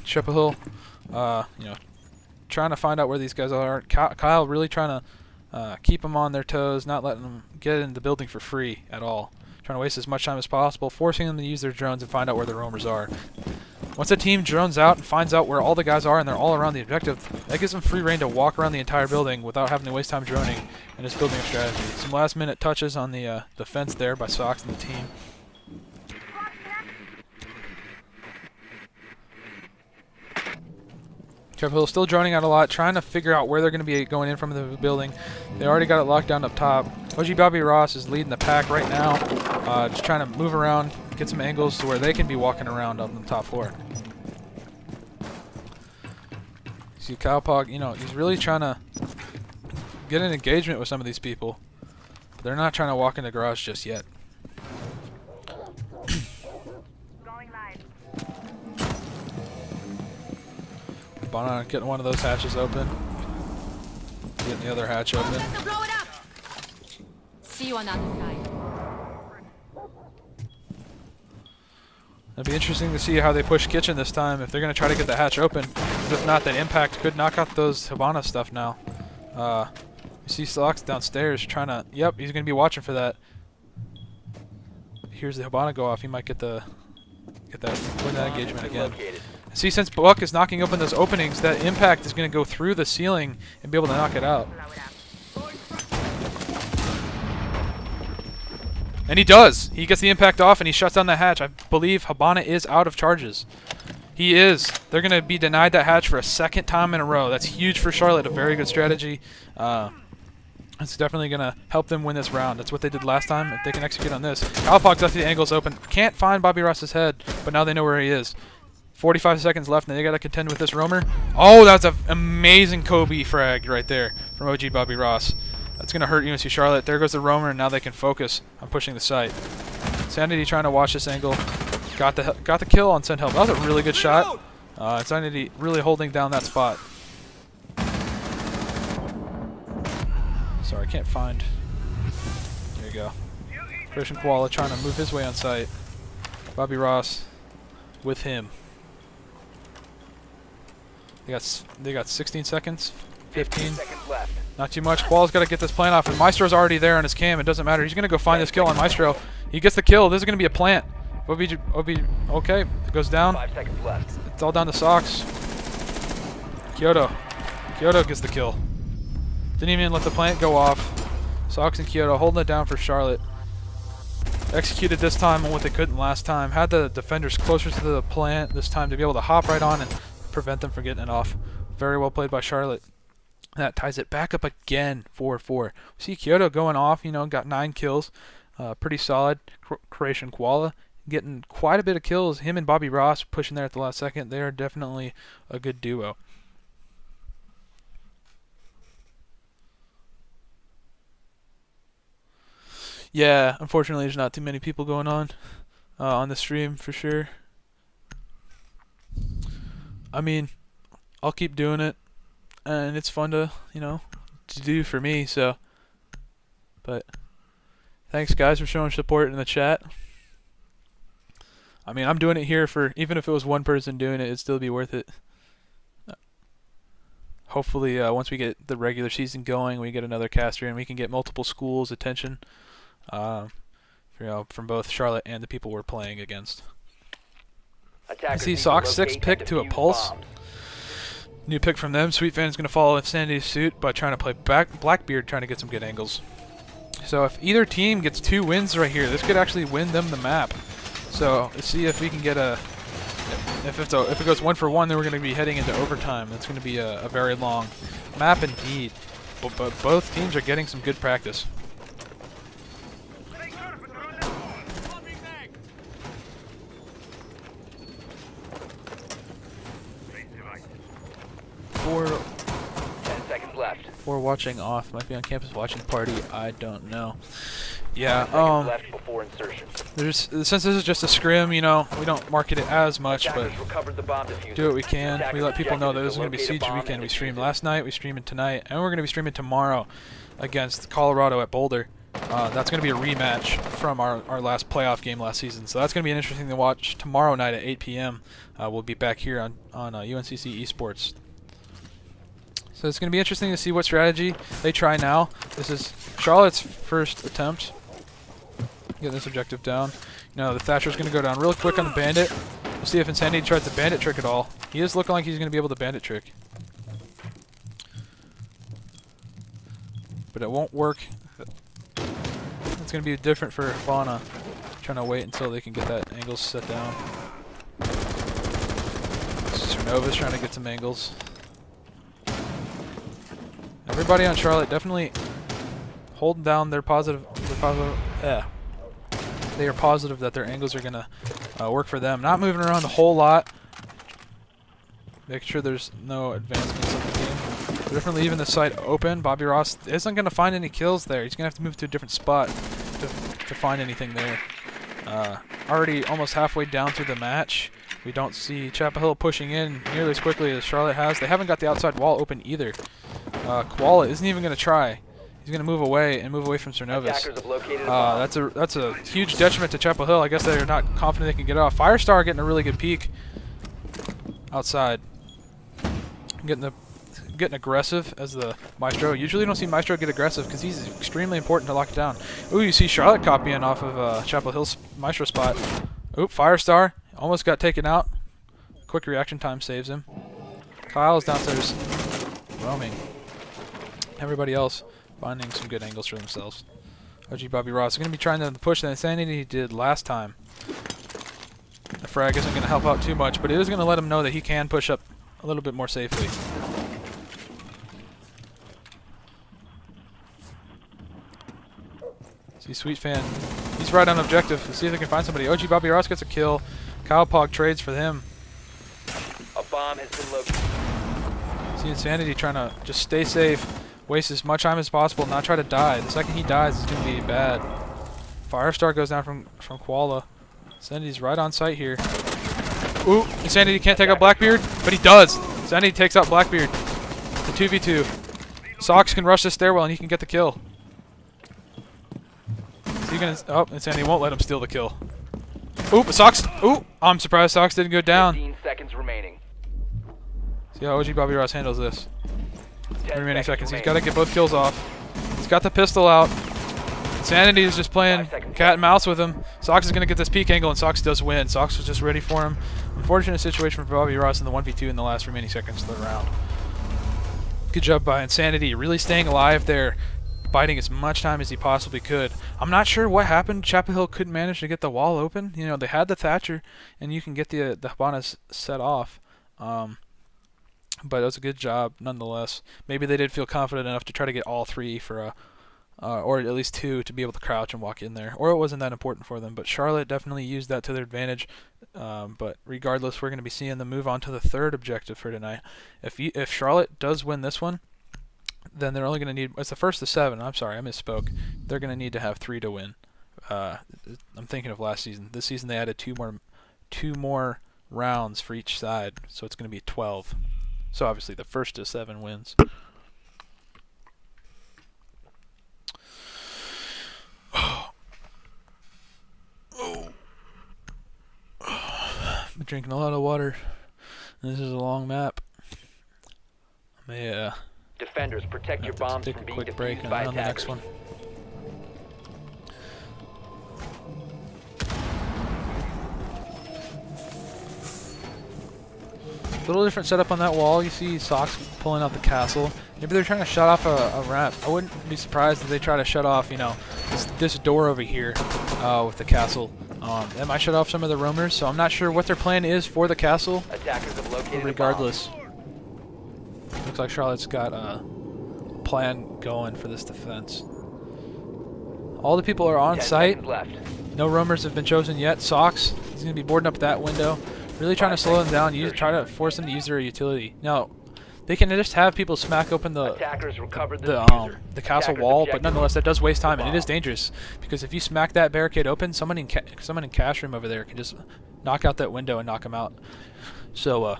Chapel Hill, you know, trying to find out where these guys are. Kyle really trying to keep them on their toes, not letting them get in the building for free at all. Trying to waste as much time as possible, forcing them to use their drones and find out where the roamers are. Once a team drones out and finds out where all the guys are and they're all around the objective, that gives them free reign to walk around the entire building without having to waste time droning and just building a strategy. Some last minute touches on the defense there by Sox and the team. Trevor Hill still droning out a lot, trying to figure out where they're going to be going in from the building. They already got it locked down up top. OG Bobby Ross is leading the pack right now, just trying to move around, get some angles to where they can be walking around on the top floor. See Cowpog, you know, he's really trying to get an engagement with some of these people. But they're not trying to walk in the garage just yet. Bono getting one of those hatches open. Getting the other hatch open. Blow it up. See you on the other side. It'll be interesting to see how they push Kitchen this time, if they're going to try to get the hatch open. If not, then Impact could knock out those Habana stuff now. You see Sox downstairs trying to... Yep, he's going to be watching for that. Here's the Habana go off. He might win that engagement again. See, since Buck is knocking open those openings, that Impact is going to go through the ceiling and be able to knock it out. And he does. He gets the Impact off and he shuts down the hatch. I believe Habana is out of charges. He is. They're going to be denied that hatch for a second time in a row. That's huge for Charlotte. A very good strategy. It's definitely going to help them win this round. That's what they did last time. If they can execute on this. Cowpog's left the angles open. Can't find Bobby Ross's head, but now they know where he is. 45 seconds left, and they got to contend with this roamer. Oh, that's an amazing Kobe frag right there from OG Bobby Ross. That's going to hurt UNC Charlotte. There goes the roamer, and now they can focus on pushing the site. Sanity trying to watch this angle. Got the kill on Send Help. That was a really good shot. Sanity really holding down that spot. Sorry, I can't find. There you go. Christian Koala trying to move his way on site. Bobby Ross with him. They got 16 seconds, 15. Not too much. Koala's got to get this plant off, and Maestro's already there on his cam. It doesn't matter. He's going to go find this kill on Maestro. He gets the kill. This is going to be a plant. Okay, it goes down. 5 seconds left. It's all down to Sox. Kyoto gets the kill. Didn't even let the plant go off. Sox and Kyoto holding it down for Charlotte. Executed this time on what they couldn't last time. Had the defenders closer to the plant this time to be able to hop right on and prevent them from getting it off. Very well played by Charlotte. That ties it back up again, 4-4. See Kyoto going off, you know, got 9 kills. Pretty solid. Croatian Koala getting quite a bit of kills. Him and Bobby Ross pushing there at the last second. They are definitely a good duo. Yeah, unfortunately there's not too many people going on the stream for sure. I mean, I'll keep doing it, and it's fun to, you know, to do for me, so. But thanks guys for showing support in the chat. I mean, I'm doing it here for, even if it was one person doing it, it'd still be worth it. Hopefully, once we get the regular season going, we get another caster and we can get multiple schools' attention, you know, from both Charlotte and the people we're playing against. I see CR6 pick to a Pulse. New pick from them. Sweet Fan's going to follow Insanity's suit by trying to play Blackbeard, trying to get some good angles. So if either team gets 2 wins right here, this could actually win them the map. So let's see if we can get a... If it goes 1 for 1, then we're going to be heading into overtime. That's going to be a very long map indeed. But both teams are getting some good practice. For watching off, might be on campus watching party. I don't know. Yeah. Left before insertion. Since this is just a scrim, you know, we don't market it as much, but do what we can. We let people know that this is going to be Siege Weekend. We streamed last night, we streamed tonight, and we're going to be streaming tomorrow against Colorado at Boulder. That's going to be a rematch from our last playoff game last season. So that's going to be interesting to watch tomorrow night at 8 p.m. We'll be back here on UNCC Esports. So it's going to be interesting to see what strategy they try now. This is Charlotte's first attempt. Get this objective down. You know, the Thatcher's going to go down real quick on the Bandit. We'll see if Insanity tries the Bandit trick at all. He is looking like he's going to be able to Bandit trick. But it won't work. It's going to be different for Fauna. Trying to wait until they can get that angle set down. Nova's trying to get some angles. Everybody on Charlotte definitely holding down their positive. They are positive that their angles are gonna work for them. Not moving around a whole lot. Making sure there's no advancements of the game. They're definitely leaving the site open. Bobby Ross isn't gonna find any kills there. He's gonna have to move to a different spot to find anything there. Already almost halfway down through the match. We don't see Chapel Hill pushing in nearly as quickly as Charlotte has. They haven't got the outside wall open either. Koala isn't even going to try. He's going to move away and move away from Cernovus. That's a huge detriment to Chapel Hill. I guess they're not confident they can get it off. Firestar getting a really good peek outside. Getting aggressive as the Maestro. Usually you don't see Maestro get aggressive because he's extremely important to lock it down. Ooh, you see Charlotte copying off of Chapel Hill's Maestro spot. Oop, Firestar almost got taken out. Quick reaction time saves him. Kyle's downstairs roaming. Everybody else finding some good angles for themselves. OG Bobby Ross is going to be trying to push the insanity he did last time. The frag isn't going to help out too much, but it is going to let him know that he can push up a little bit more safely. See Sweet Fan. He's right on objective. Let's see if they can find somebody. OG Bobby Ross gets a kill. Kyle Pog trades for him. A bomb has been located. See Insanity trying to just stay safe, waste as much time as possible, not try to die. The second he dies, it's going to be bad. Firestar goes down from Koala. Insanity's right on site here. Ooh, Insanity can't take out Blackbeard, but he does. Insanity takes out Blackbeard. The 2v2. Sox can rush this stairwell and he can get the kill. Is he gonna? Oh, Insanity won't let him steal the kill. Oop, Sox. Ooh, I'm surprised Sox didn't go down. 15 seconds remaining. See how OG Bobby Ross handles this. 10 remaining seconds. He's remaining. got to get both kills off. He's got the pistol out. Insanity is just playing cat and mouse with him. Sox is going to get this peak angle, and Sox does win. Sox was just ready for him. Unfortunate situation for Bobby Ross in the 1v2 in the last remaining seconds of the round. Good job by Insanity, really staying alive there, biding as much time as he possibly could. I'm not sure what happened. Chapel Hill couldn't manage to get the wall open. You know, they had the Thatcher, and you can get the Habanas set off. But it was a good job nonetheless. Maybe they did feel confident enough to try to get all three for a, or at least two to be able to crouch and walk in there. Or it wasn't that important for them. But Charlotte definitely used that to their advantage. But regardless, we're going to be seeing them move on to the third objective for tonight. If Charlotte does win this one, then they're only going to need, it's the first of 7. I'm sorry, I misspoke. They're going to need to have 3 to win. I'm thinking of last season. This season they added two more rounds for each side, so it's going to be 12. So obviously the first of 7 wins. I'm drinking a lot of water. This is a long map. Defenders, protect your bombs take from a being quick break defused and by on the next attackers. one. A little different setup on that wall. You see Sox pulling out the castle. Maybe they're trying to shut off a ramp. I wouldn't be surprised if they try to shut off, you know, this door over here with the castle. That might shut off some of the roamers, so I'm not sure what their plan is for the castle. Attackers have located Regardless, looks like Charlotte's got a plan going for this defense. All the people are on 10 site. seconds left. No roamers have been chosen yet. Sox, he's going to be boarding up that window. Really trying to slow them down, try to force them to use their utility. Now, they can just have people smack open the Attackers recovered castle Attackers wall, objective but nonetheless that does waste time, and it is bomb. dangerous because if you smack that barricade open, someone in cash room over there can just knock out that window and knock them out. So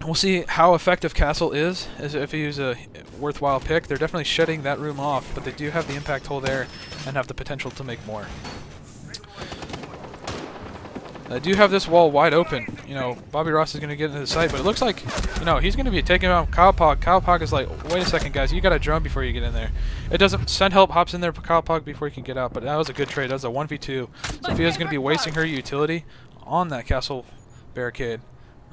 we'll see how effective Castle is, as if he was a worthwhile pick. They're definitely shutting that room off, but they do have the impact hole there and have the potential to make more. I do have this wall wide open. You know, Bobby Ross is going to get into the site, but it looks like, you know, he's going to be taking out Kyle Pog. Kyle Pog is like, wait a second, guys, you got to drone before you get in there. It doesn't, Send Help hops in there for Kyle Pog before he can get out, but that was a good trade. That was a 1v2. Sophia's going to be wasting her utility on that castle barricade.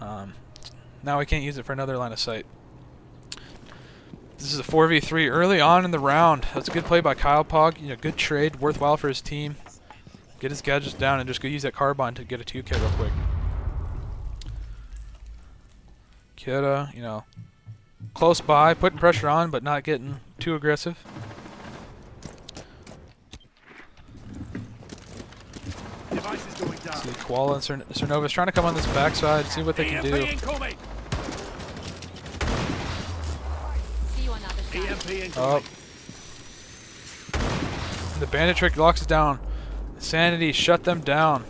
Now we can't use it for another line of sight. This is a 4v3 early on in the round. That's a good play by Kyle Pog. You know, good trade, worthwhile for his team. Get his gadgets down and just go use that carbine to get a 2K real quick. Kidda, you know, close by, putting pressure on, but not getting too aggressive. Device is going down. See Koala and Cernova's trying to come on this backside, see what they can do. incoming. See you on the other side. EMP incoming. Oh. The bandit trick locks it down. Sanity shut them down.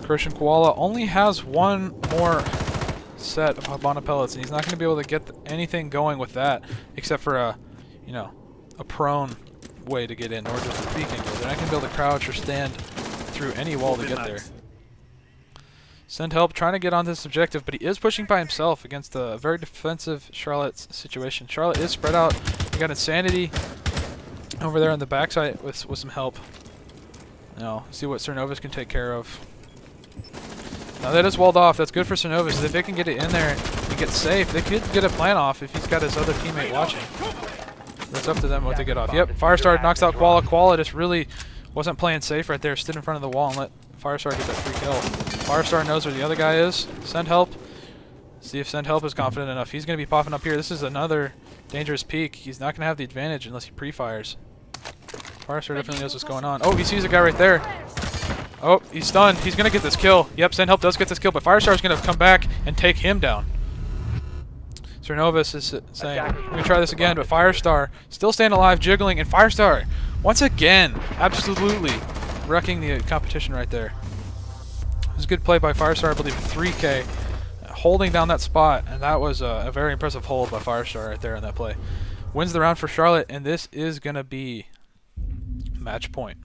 Christian Koala only has one more set of Habana pellets, and he's not going to be able to get anything going with that, except for a, you know, a prone way to get in, or just a peek angle. They're not going to be able to crouch or stand through any wall to get there. Send help, trying to get on this objective, but he is pushing by himself against a very defensive Charlotte's situation. Charlotte is spread out. We got Insanity over there on the backside with some help. Now, see what Cernovus can take care of. Now that is walled off. That's good for Cernovus. If they can get it in there and get safe, they could get a plan off if he's got his other teammate watching. It's up to them what they get off. Yep, Firestar knocks out Koala. Koala just really wasn't playing safe right there. Stood in front of the wall and let Firestar get that free kill. Firestar knows where the other guy is. Send help. See if Send help is confident enough. He's going to be popping up here. This is another dangerous peek. He's not going to have the advantage unless he pre-fires. Firestar definitely knows what's going on. Oh, he sees a guy right there. Oh, he's stunned. He's going to get this kill. Yep, Send help does get this kill, but Firestar's going to come back and take him down. Cernovus is saying, we're going to try this again, but Firestar still staying alive, jiggling, and Firestar, once again, absolutely wrecking the competition right there. It was a good play by Firestar, I believe 3K, holding down that spot, and that was a very impressive hold by Firestar right there on that play. Wins the round for Charlotte, and this is going to be match point.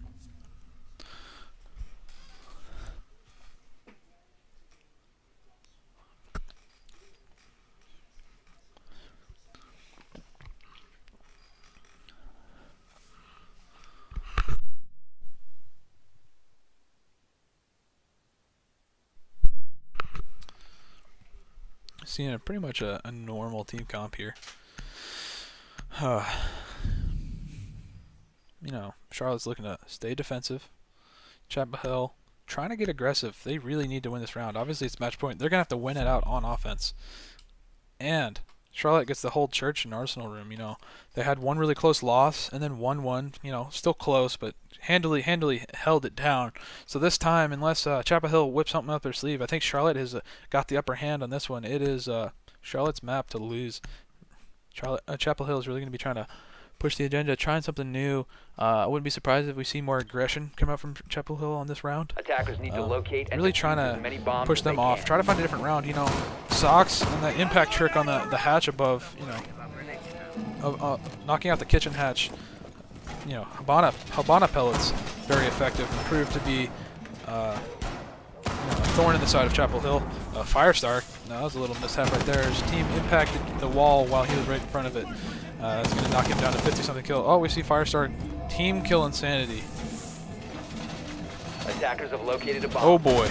Seeing pretty much a normal team comp here. You know, Charlotte's looking to stay defensive. Chapel Hill trying to get aggressive. They really need to win this round. Obviously, it's match point. They're going to have to win it out on offense. And Charlotte gets to hold church in Arsenal room. You know, they had one really close loss and then 1-1. You know, still close, but handily held it down. So this time, unless Chapel Hill whips something up their sleeve, I think Charlotte has got the upper hand on this one. It is Charlotte's map to lose. Chapel Hill is really going to be trying to push the agenda, trying something new. I wouldn't be surprised if we see more aggression come out from Chapel Hill on this round. Attackers need to locate and really defuse trying as many bombs to push as them they off. can. Try to find a different round. You know, Socks and the impact trick on the hatch above. You know, knocking out the kitchen hatch. You know, Habana pellets very effective and proved to be a thorn in the side of Chapel Hill. Firestar, no, that was a little mishap right there. His team impacted the wall while he was right in front of it. It's going to knock him down to 50-something kill. Oh, we see Firestar team kill Insanity. Attackers have located a bomb. Oh boy,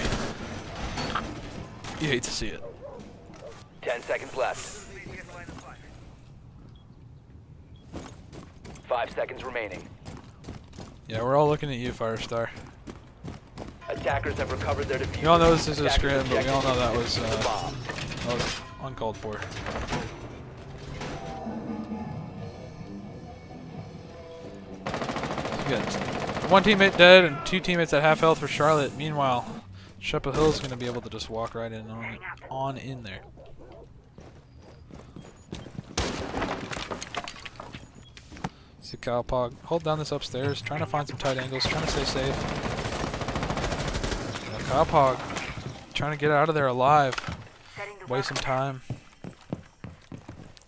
you hate to see it. 10 seconds left. 5 seconds remaining. Yeah, we're all looking at you, Firestar. Attackers have recovered their defuse. We all know this is a Attackers scrim, but we all know that ejected was the bomb. uncalled for. We got one teammate dead and two teammates at half health for Charlotte. Meanwhile, Chapel Hill is going to be able to just walk right in on in there. See Cowpog hold down this upstairs, trying to find some tight angles, trying to stay safe. Cowpog trying to get out of there alive. Waste some time.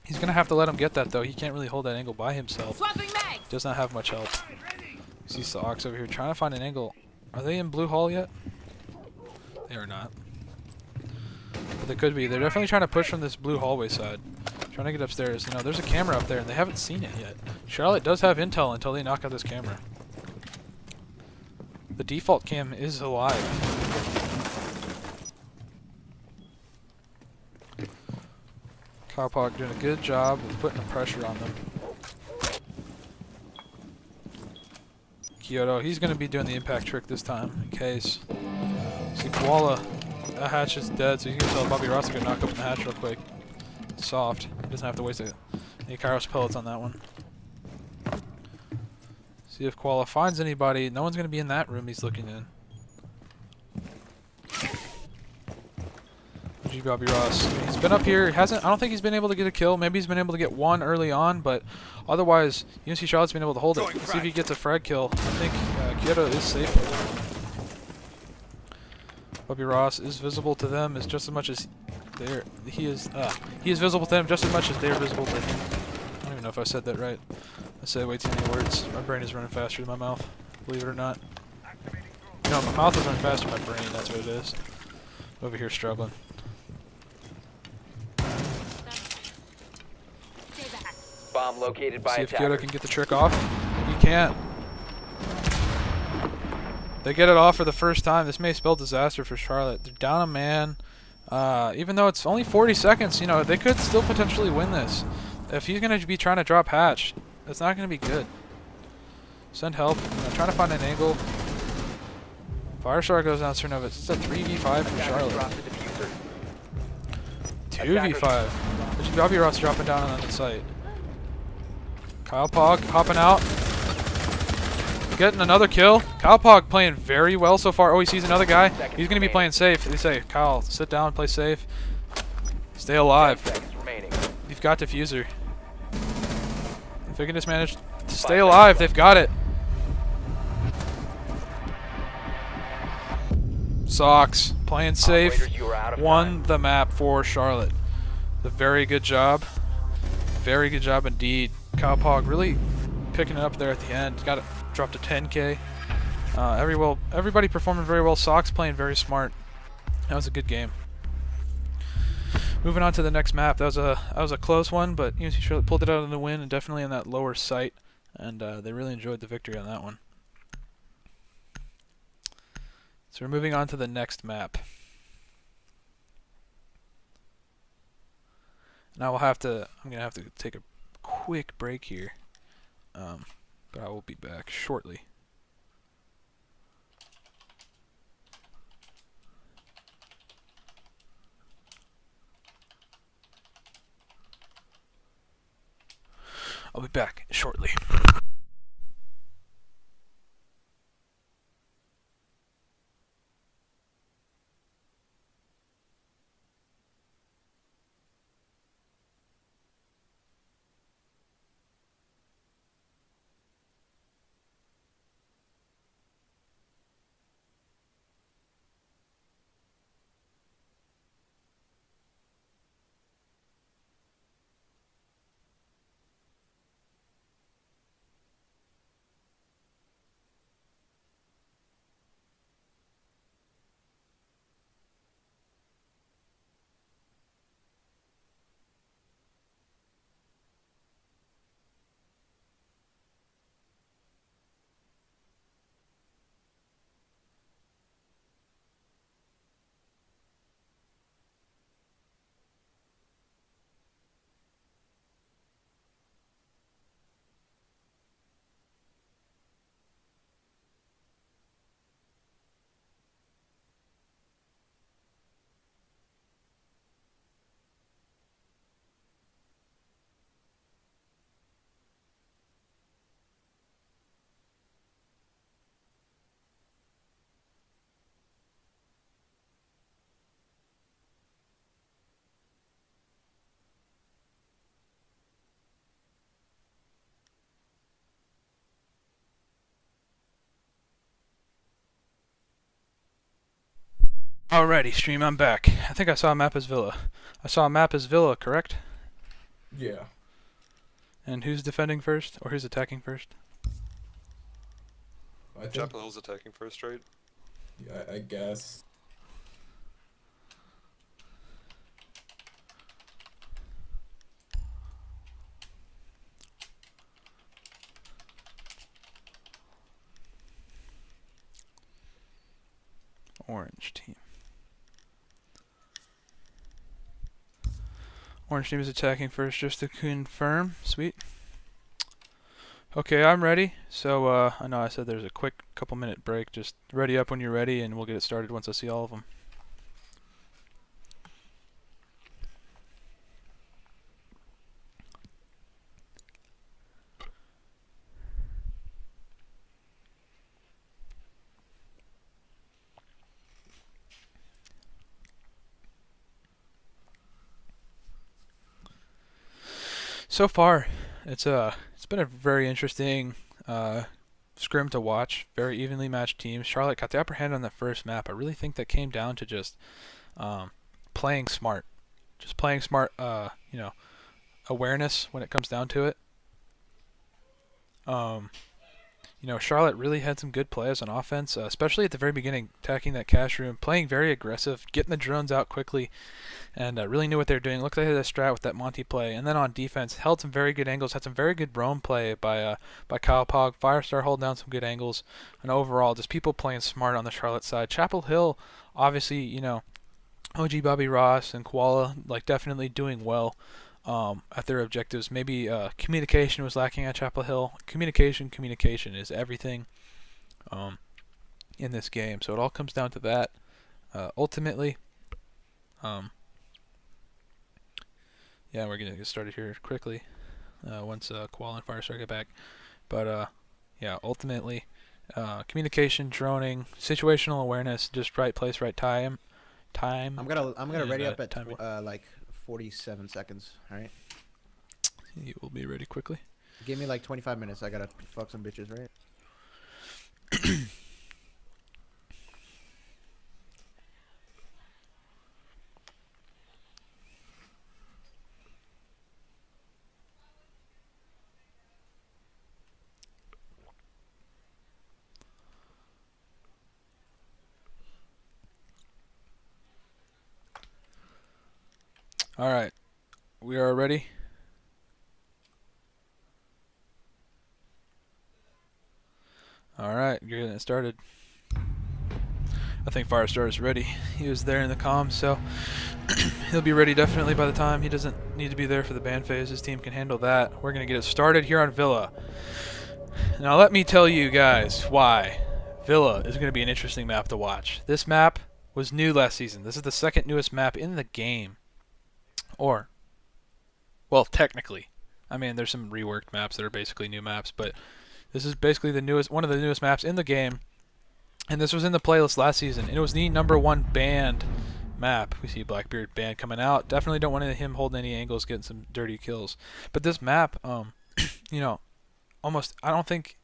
He's going to have to let him get that, though. He can't really hold that angle by himself. Swapping mags. Does not have much help. See Socks over here trying to find an angle. Are they in Blue Hall yet? They are not. But they could be. They're definitely trying to push from this blue hallway side. Trying to get upstairs. You know, there's a camera up there, and they haven't seen it yet. Charlotte does have intel until they knock out this camera. The default cam is alive. Cowpog doing a good job of putting the pressure on them. Kyoto, he's going to be doing the impact trick this time, in case. See Koala That hatch is dead, so you can tell Bobby Ross to get knocked up in the hatch real quick. Soft. He doesn't have to waste any Kairos pellets on that one. See if Koala finds anybody. No one's going to be in that room he's looking in. G Bobby Ross. He's been up here. I don't think he's been able to get a kill. Maybe he's been able to get one early on, but otherwise, UNC Charlotte's been able to hold it. Let's see if he gets a frag kill. I think Kyoto is safe. Bobby Ross is visible to them as just as much as he is visible to them just as much as they are visible to him. I don't even know if I said that right. I said way too many words. My brain is running faster than my mouth, believe it or not. No, my mouth is running faster than my brain, that's what it is. Over here struggling. Bomb located by See if attackers. Kyoto can get the trick off. He can't. They get it off for the first time. This may spell disaster for Charlotte. They're down a man. Even though it's only 40 seconds, you know, they could still potentially win this. If he's going to be trying to drop hatch, it's not going to be good. Send help. I'm trying to find an angle. Firestar goes down Cernova. It's a 3v5 for Charlotte. 2v5. Which is Bobby Ross dropping down on the site. Kyle Pog hopping out. Getting another kill. Kyle Pog playing very well so far. Oh, he sees another guy. He's going to be playing safe. They say, Kyle, sit down, play safe. Stay alive. You've got diffuser. If they can just manage to stay alive, they've got it. Sox playing safe. Won the map for Charlotte. A very good job. Very good job indeed. Kyle Pog really picking it up there at the end. Got it dropped to 10K. Everybody performing very well. Sox playing very smart. That was a good game. Moving on to the next map. That was a close one, but UNC Charlotte pulled it out in the win, and definitely in that lower site, and they really enjoyed the victory on that one. So we're moving on to the next map. Now I'm gonna have to take a quick break here, but I will be back shortly. I'll be back shortly. Alrighty, stream, I'm back. I think I saw a map as Villa. I saw a map as Villa, correct? Yeah. And who's defending first? Or who's attacking first? I think, Chapel Hill's attacking first, right? yeah, I guess. Orange team. Orange team is attacking first, just to confirm. Sweet. Okay, I'm ready. So, I know I said there's a quick couple minute break. Just ready up when you're ready, and we'll get it started once I see all of them. So far, it's been a very interesting scrim to watch. Very evenly matched teams. Charlotte got the upper hand on that first map. I really think that came down to just playing smart. Just playing smart, awareness when it comes down to it. Charlotte really had some good plays on offense, especially at the very beginning, attacking that cash room, playing very aggressive, getting the drones out quickly, and really knew what they were doing. Looked like they had a strat with that Monty play. And then on defense, held some very good angles, had some very good roam play by Kyle Pog. Firestar holding down some good angles, and overall, just people playing smart on the Charlotte side. Chapel Hill, obviously, OG Bobby Ross and Koala, definitely doing well at their objectives. Maybe communication was lacking at Chapel Hill. Communication is everything in this game. So it all comes down to that. Ultimately, we're going to get started here quickly once Koala and Firestar get back. But ultimately, communication, droning, situational awareness, just right place, right time. I'm gonna ready up at 47 seconds. All right. You will be ready quickly. Give me 25 minutes. I gotta fuck some bitches, right? All right, we are ready. All right, you're getting it started. I think Firestar is ready. He was there in the comms, so he'll be ready definitely by the time. He doesn't need to be there for the ban phase. His team can handle that. We're going to get it started here on Villa. Now let me tell you guys why Villa is going to be an interesting map to watch. This map was new last season. This is the second newest map in the game. Well, technically. I mean, there's some reworked maps that are basically new maps, but this is basically one of the newest maps in the game. And this was in the playlist last season, and it was the #1 banned map. We see Blackbeard banned coming out. Definitely don't want him holding any angles, getting some dirty kills. But this map, I don't think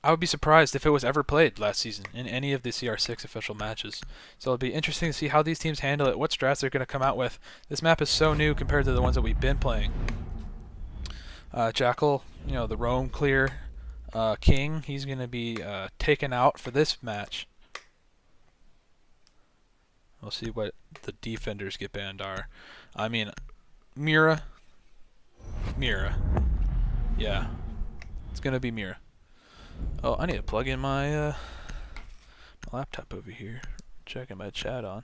I would be surprised if it was ever played last season in any of the CR6 official matches. So it'll be interesting to see how these teams handle it, what strats they're going to come out with. This map is so new compared to the ones that we've been playing. Jackal, the roam clear king, he's going to be taken out for this match. We'll see what the defenders get banned are. I mean, Mira. Yeah, it's going to be Mira. Oh, I need to plug in my laptop over here. Checking my chat on.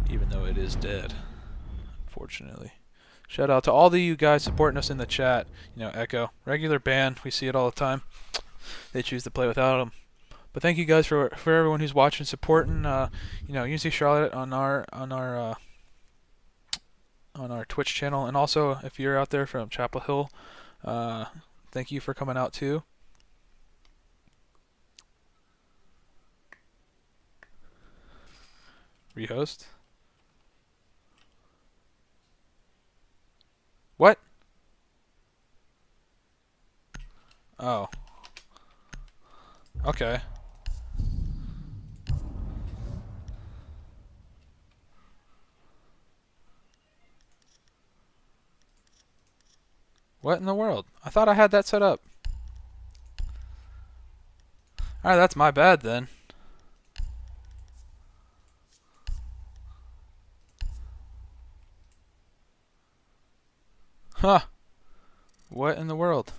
Even though it is dead, unfortunately. Shout out to all of you guys supporting us in the chat. Echo, regular ban. We see it all the time. They choose to play without them. But thank you guys for everyone who's watching, supporting. UNC Charlotte on our Twitch channel, and also if you're out there from Chapel Hill. Thank you for coming out too. Rehost. What? Oh. Okay. What in the world? I thought I had that set up. Alright, that's my bad then. Huh. What in the world?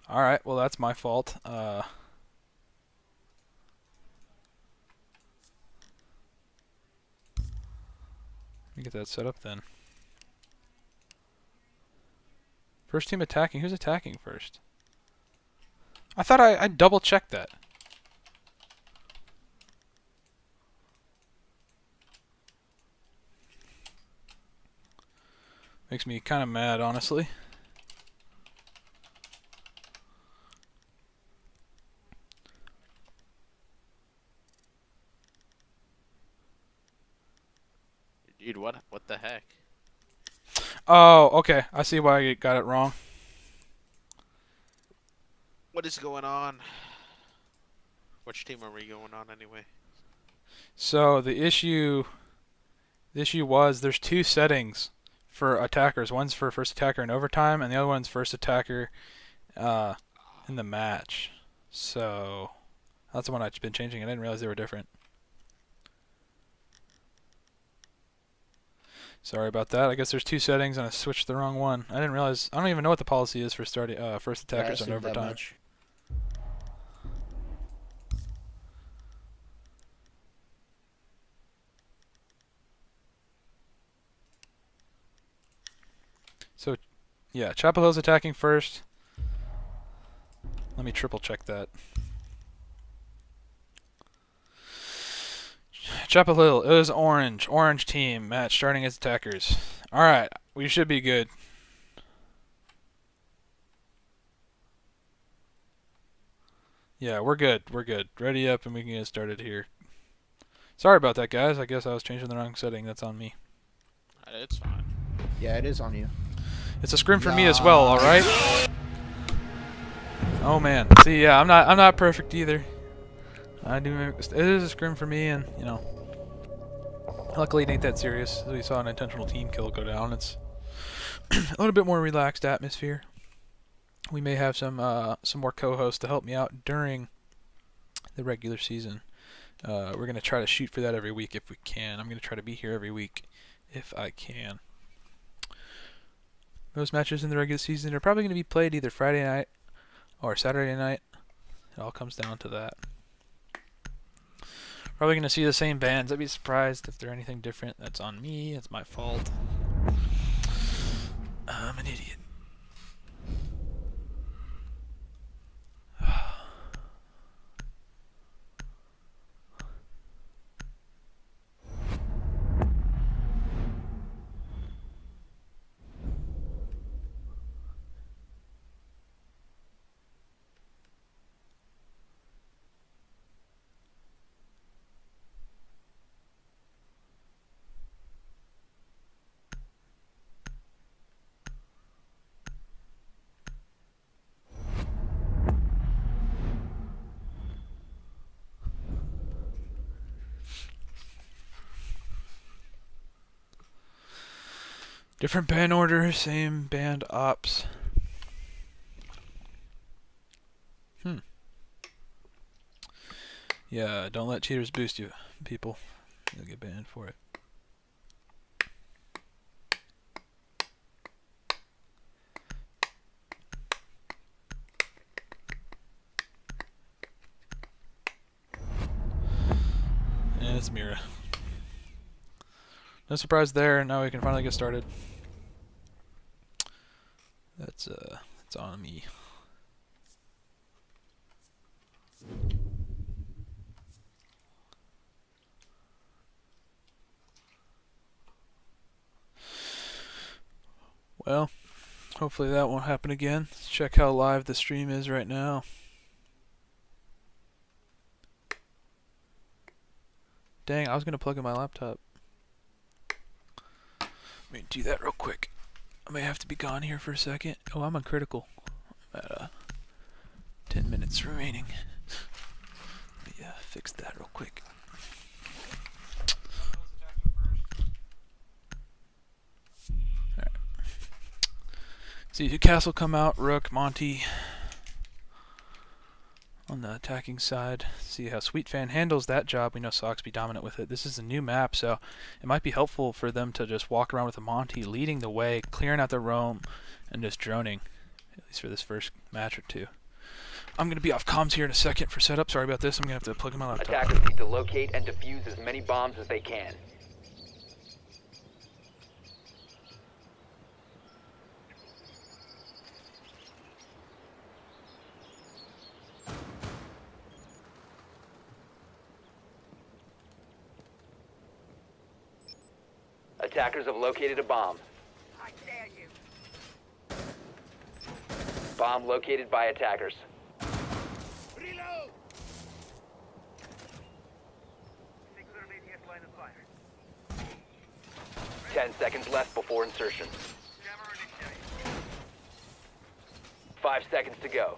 Alright, well that's my fault. Let me get that set up then. First team attacking. Who's attacking first? I thought I double checked that. Makes me kind of mad, honestly. Dude, what the heck? Oh, okay. I see why I got it wrong. What is going on? Which team are we going on anyway? So the issue was there's two settings for attackers. One's for first attacker in overtime, and the other one's first attacker in the match. So that's the one I've been changing. I didn't realize they were different. Sorry about that. I guess there's two settings and I switched the wrong one. I didn't realize. I don't even know what the policy is for starting first attackers in overtime. So, yeah, Chapel Hill's attacking first. Let me triple check that. Chapel Hill is orange. Orange team match starting as attackers. Alright, we should be good. Yeah, we're good. We're good. Ready up and we can get started here. Sorry about that, guys. I guess I was changing the wrong setting. That's on me. It's fine. Yeah, it is on you. It's a scrim for me as well, alright? Oh man. See, yeah, I'm not perfect either. I do make it is a scrim for me, and you know, luckily it ain't that serious. We saw an intentional team kill go down. It's a little bit more relaxed atmosphere. We may have some more co-hosts to help me out during the regular season. We're gonna try to shoot for that every week if we can. I'm gonna try to be here every week if I can. Most matches in the regular season are probably gonna be played either Friday night or Saturday night. It all comes down to that. Probably going to see the same bands. I'd be surprised if they're anything different. That's on me. It's my fault. I'm an idiot. Different band order, same band ops. Yeah, don't let cheaters boost you, people. You'll get banned for it. And it's Mira. No surprise there. Now we can finally get started. That's on me. Well, hopefully that won't happen again. Let's check how live the stream is right now. Dang, I was gonna plug in my laptop. Let me do that real quick. I may have to be gone here for a second. Oh, I'm on critical. I'm at 10 minutes remaining. Let me fix that real quick. Alright. See Castle come out, Rook, Monty on the attacking side. See how Sweet Fan handles that job. We know Sox be dominant with it. This is a new map, so it might be helpful for them to just walk around with a Monty leading the way, clearing out the roam, and just droning, at least for this first match or two. I'm going to be off comms here in a second for setup. Sorry about this. I'm going to have to plug in my laptop. Attackers need to locate and defuse as many bombs as they can. Attackers have located a bomb. I dare you. Bomb located by attackers. Reload! Singular immediate line of fire. 10 seconds left before insertion. 5 seconds to go.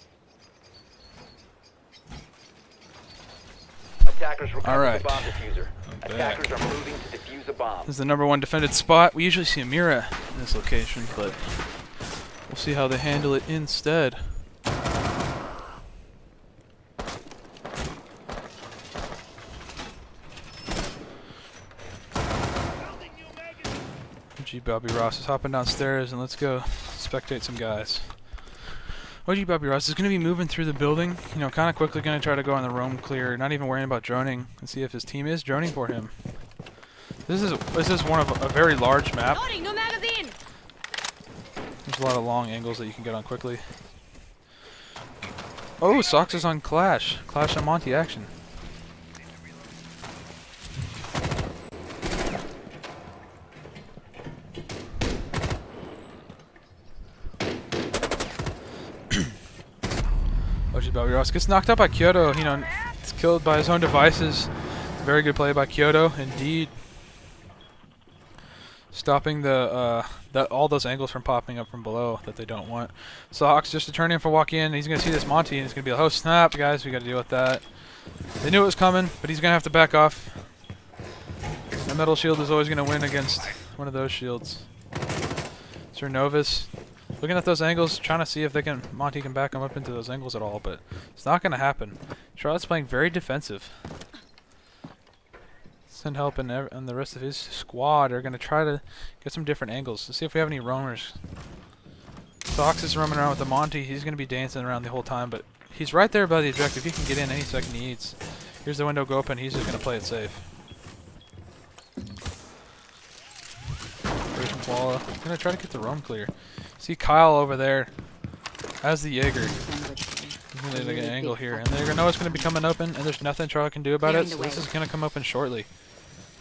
Attackers recover the bomb diffuser. Attackers are moving to defuse a bomb. This is the #1 defended spot. We usually see a Mira in this location, but we'll see how they handle it instead. OG Bobby Ross is hopping downstairs, and let's go spectate some guys. OG Bobby Ross is going to be moving through the building, you know, kind of quickly going to try to go on the roam clear, not even worrying about droning, and see if his team is droning for him. This is one of a very large map. Loading, no magazine. There's a lot of long angles that you can get on quickly. Oh, Sox is on Clash. Clash and Monty action. OG Bobby Ross gets knocked out by Kyoto. You know, it's killed by his own devices. Very good play by Kyoto, indeed. Stopping all those angles from popping up from below that they don't want. Sox just to turn in for walk in. He's gonna see this Monty and he's gonna be like, "Oh snap, guys, we gotta deal with that." They knew it was coming, but he's gonna have to back off. The metal shield is always gonna win against one of those shields. Sir Novus looking at those angles, trying to see if Monty can back him up into those angles at all, but it's not gonna happen. Charlotte's playing very defensive. Send help and the rest of his squad are going to try to get some different angles to see if we have any roamers. Sox is roaming around with the Monty. He's going to be dancing around the whole time, but he's right there by the objective. He can get in any second he needs. Here's the window go open. He's just going to play it safe. Koala going to try to get the roam clear. See Kyle over there as the Jaeger. He's going to get an angle here, and they're going to know it's going to be coming open, and there's nothing Charlotte can do about it, so this is going to come open shortly.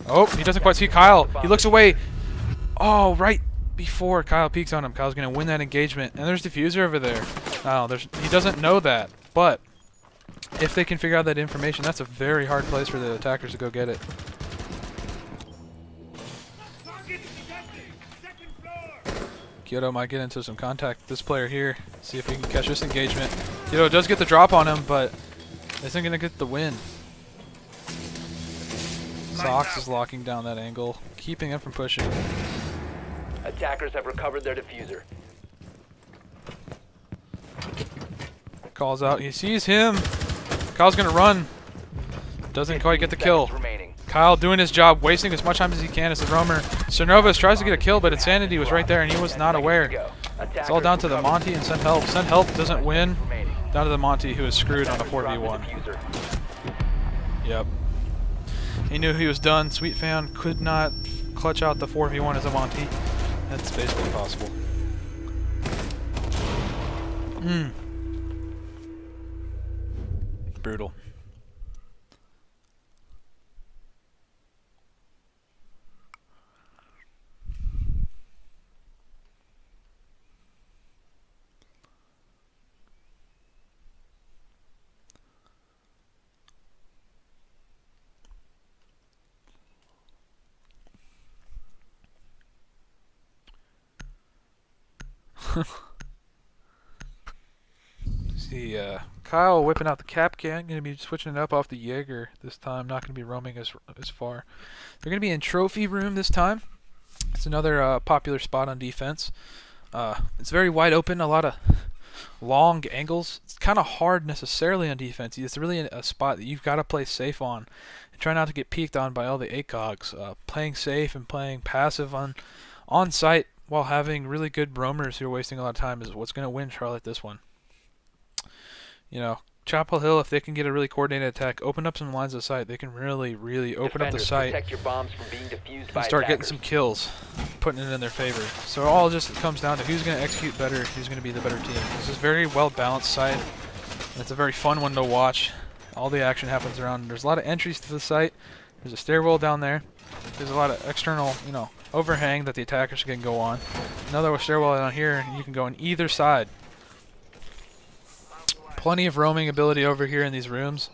Oh, he doesn't quite see Kyle. He looks away. Oh, right before Kyle peeks on him. Kyle's going to win that engagement. And there's diffuser over there. No, he doesn't know that. But if they can figure out that information, that's a very hard place for the attackers to go get it. Kyoto might get into some contact with this player here. See if he can catch this engagement. Kyoto does get the drop on him, but isn't going to get the win. Sox is locking down that angle, keeping him from pushing. Attackers have recovered their diffuser. Calls out. He sees him. Kyle's going to run. Doesn't quite get the kill. Kyle doing his job, wasting as much time as he can as the roamer. Cernovus tries to get a kill, but Insanity was right there and he was not aware. It's all down to the Monty and Send Help. Send Help doesn't win. Down to the Monty, who is screwed on a 4v1. Yep. He knew he was done. Sweet Fan could not clutch out the 4v1 as a Monty. That's basically impossible. Brutal. See, Kyle whipping out the cap can. Going to be switching it up off the Jaeger this time. Not going to be roaming as far. They're going to be in trophy room this time. It's another popular spot on defense. It's very wide open. A lot of long angles. It's kind of hard necessarily on defense. It's really a spot that you've got to play safe on and try not to get peeked on by all the ACOGs. Playing safe and playing passive on site while having really good roamers who are wasting a lot of time is what's going to win Charlotte this one. You know, Chapel Hill, if they can get a really coordinated attack, open up some lines of sight, they can really, really open up the sight and start getting some kills, putting it in their favor. So it all just comes down to who's going to execute better, who's going to be the better team. This is a very well-balanced site, and it's a very fun one to watch. All the action happens around. There's a lot of entries to the site. There's a stairwell down there. There's a lot of external, you know, overhang that the attackers can go on. Another stairwell down here, and you can go on either side. Plenty of roaming ability over here in these rooms,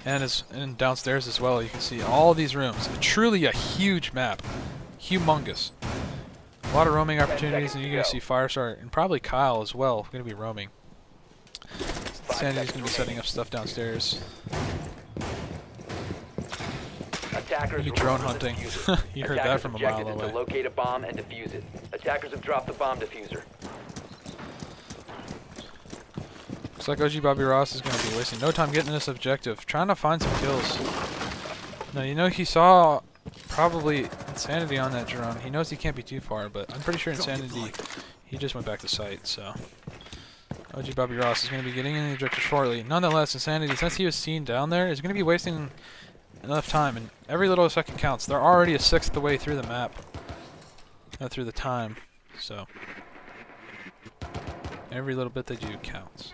and downstairs as well. You can see all these rooms. Truly a huge map, humongous. A lot of roaming opportunities, seconds and to you're going go. to see Firestar and probably Kyle as well going to be roaming. Sanity's going to be setting up stuff downstairs. Attackers You drone recover the hunting. diffuser. You heard that Attackers' from a objective mile is away. to locate a bomb and defuse it. Attackers have dropped the bomb diffuser. Looks like OG Bobby Ross is going to be wasting no time getting this objective, trying to find some kills. Now, you know, he saw probably Insanity on that drone. He knows he can't be too far, but I'm pretty sure Insanity, he just went back to site, so. OG Bobby Ross is going to be getting in the objective shortly. Nonetheless, Insanity, since he was seen down there, is going to be wasting enough time, and every little second counts. They're already a sixth of the way through the map, through the time, so. Every little bit they do counts.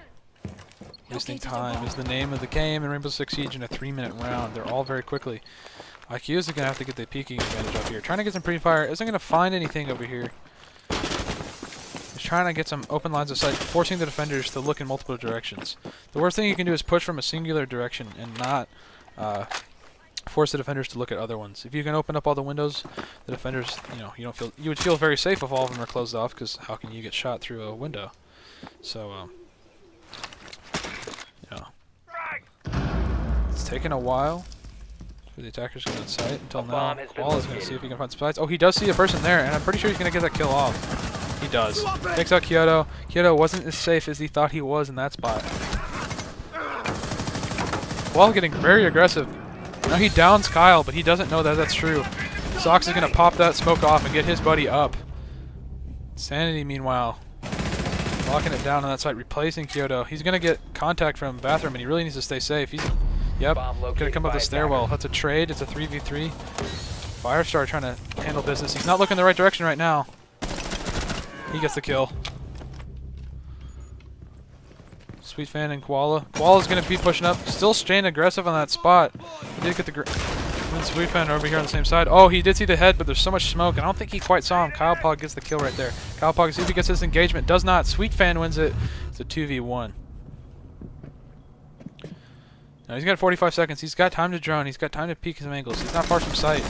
Wasting time is the name of the game in Rainbow Six Siege in a 3-minute round. They're all very quickly. IQ is going to have to get the peeking advantage up here. Trying to get some pre-fire. Isn't going to find anything over here. He's trying to get some open lines of sight, forcing the defenders to look in multiple directions. The worst thing you can do is push from a singular direction and not force the defenders to look at other ones. If you can open up all the windows, the defenders, you would feel very safe if all of them are closed off, because how can you get shot through a window? So, it's taken a while for the attackers to get on site until now. Qual is going to see if he can find some sites. Oh, he does see a person there, and I'm pretty sure he's going to get that kill off. He does. Takes out Kyoto. Kyoto wasn't as safe as he thought he was in that spot. Qual getting very aggressive. Now he downs Kyle, but he doesn't know that that's true. Sox is going to pop that smoke off and get his buddy up. Sanity, meanwhile, locking it down on that site, replacing Kyoto. He's going to get contact from bathroom, and he really needs to stay safe. He's, yep, going to come up the stairwell. That's a trade. It's a 3v3. Firestar trying to handle business. He's not looking the right direction right now. He gets the kill. Sweet Fan and Koala. Koala's going to be pushing up. Still staying aggressive on that spot. He did get the... And Sweet Fan over here on the same side. Oh, he did see the head, but there's so much smoke, and I don't think he quite saw him. Kyle Pog gets the kill right there. Kyle Pog, see if he gets his engagement. Does not. Sweet Fan wins it. It's a 2v1. Now he's got 45 seconds. He's got time to drone. He's got time to peek some angles. He's not far from sight.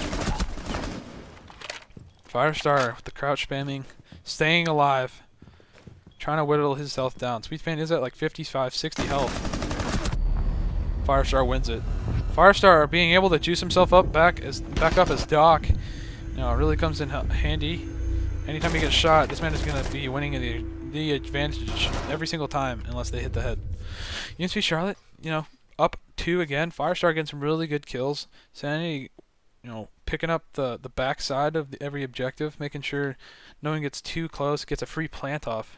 Firestar with the crouch spamming. Staying alive. Trying to whittle his health down. Sweet Fan is at like 55, 60 health. Firestar wins it. Firestar being able to juice himself up back up as Doc, really comes in handy. Anytime he gets shot, this man is going to be winning the advantage every single time unless they hit the head. UNC Charlotte, up 2 again. Firestar getting some really good kills. Sanity, picking up the backside of every objective, making sure no one gets too close, gets a free plant off.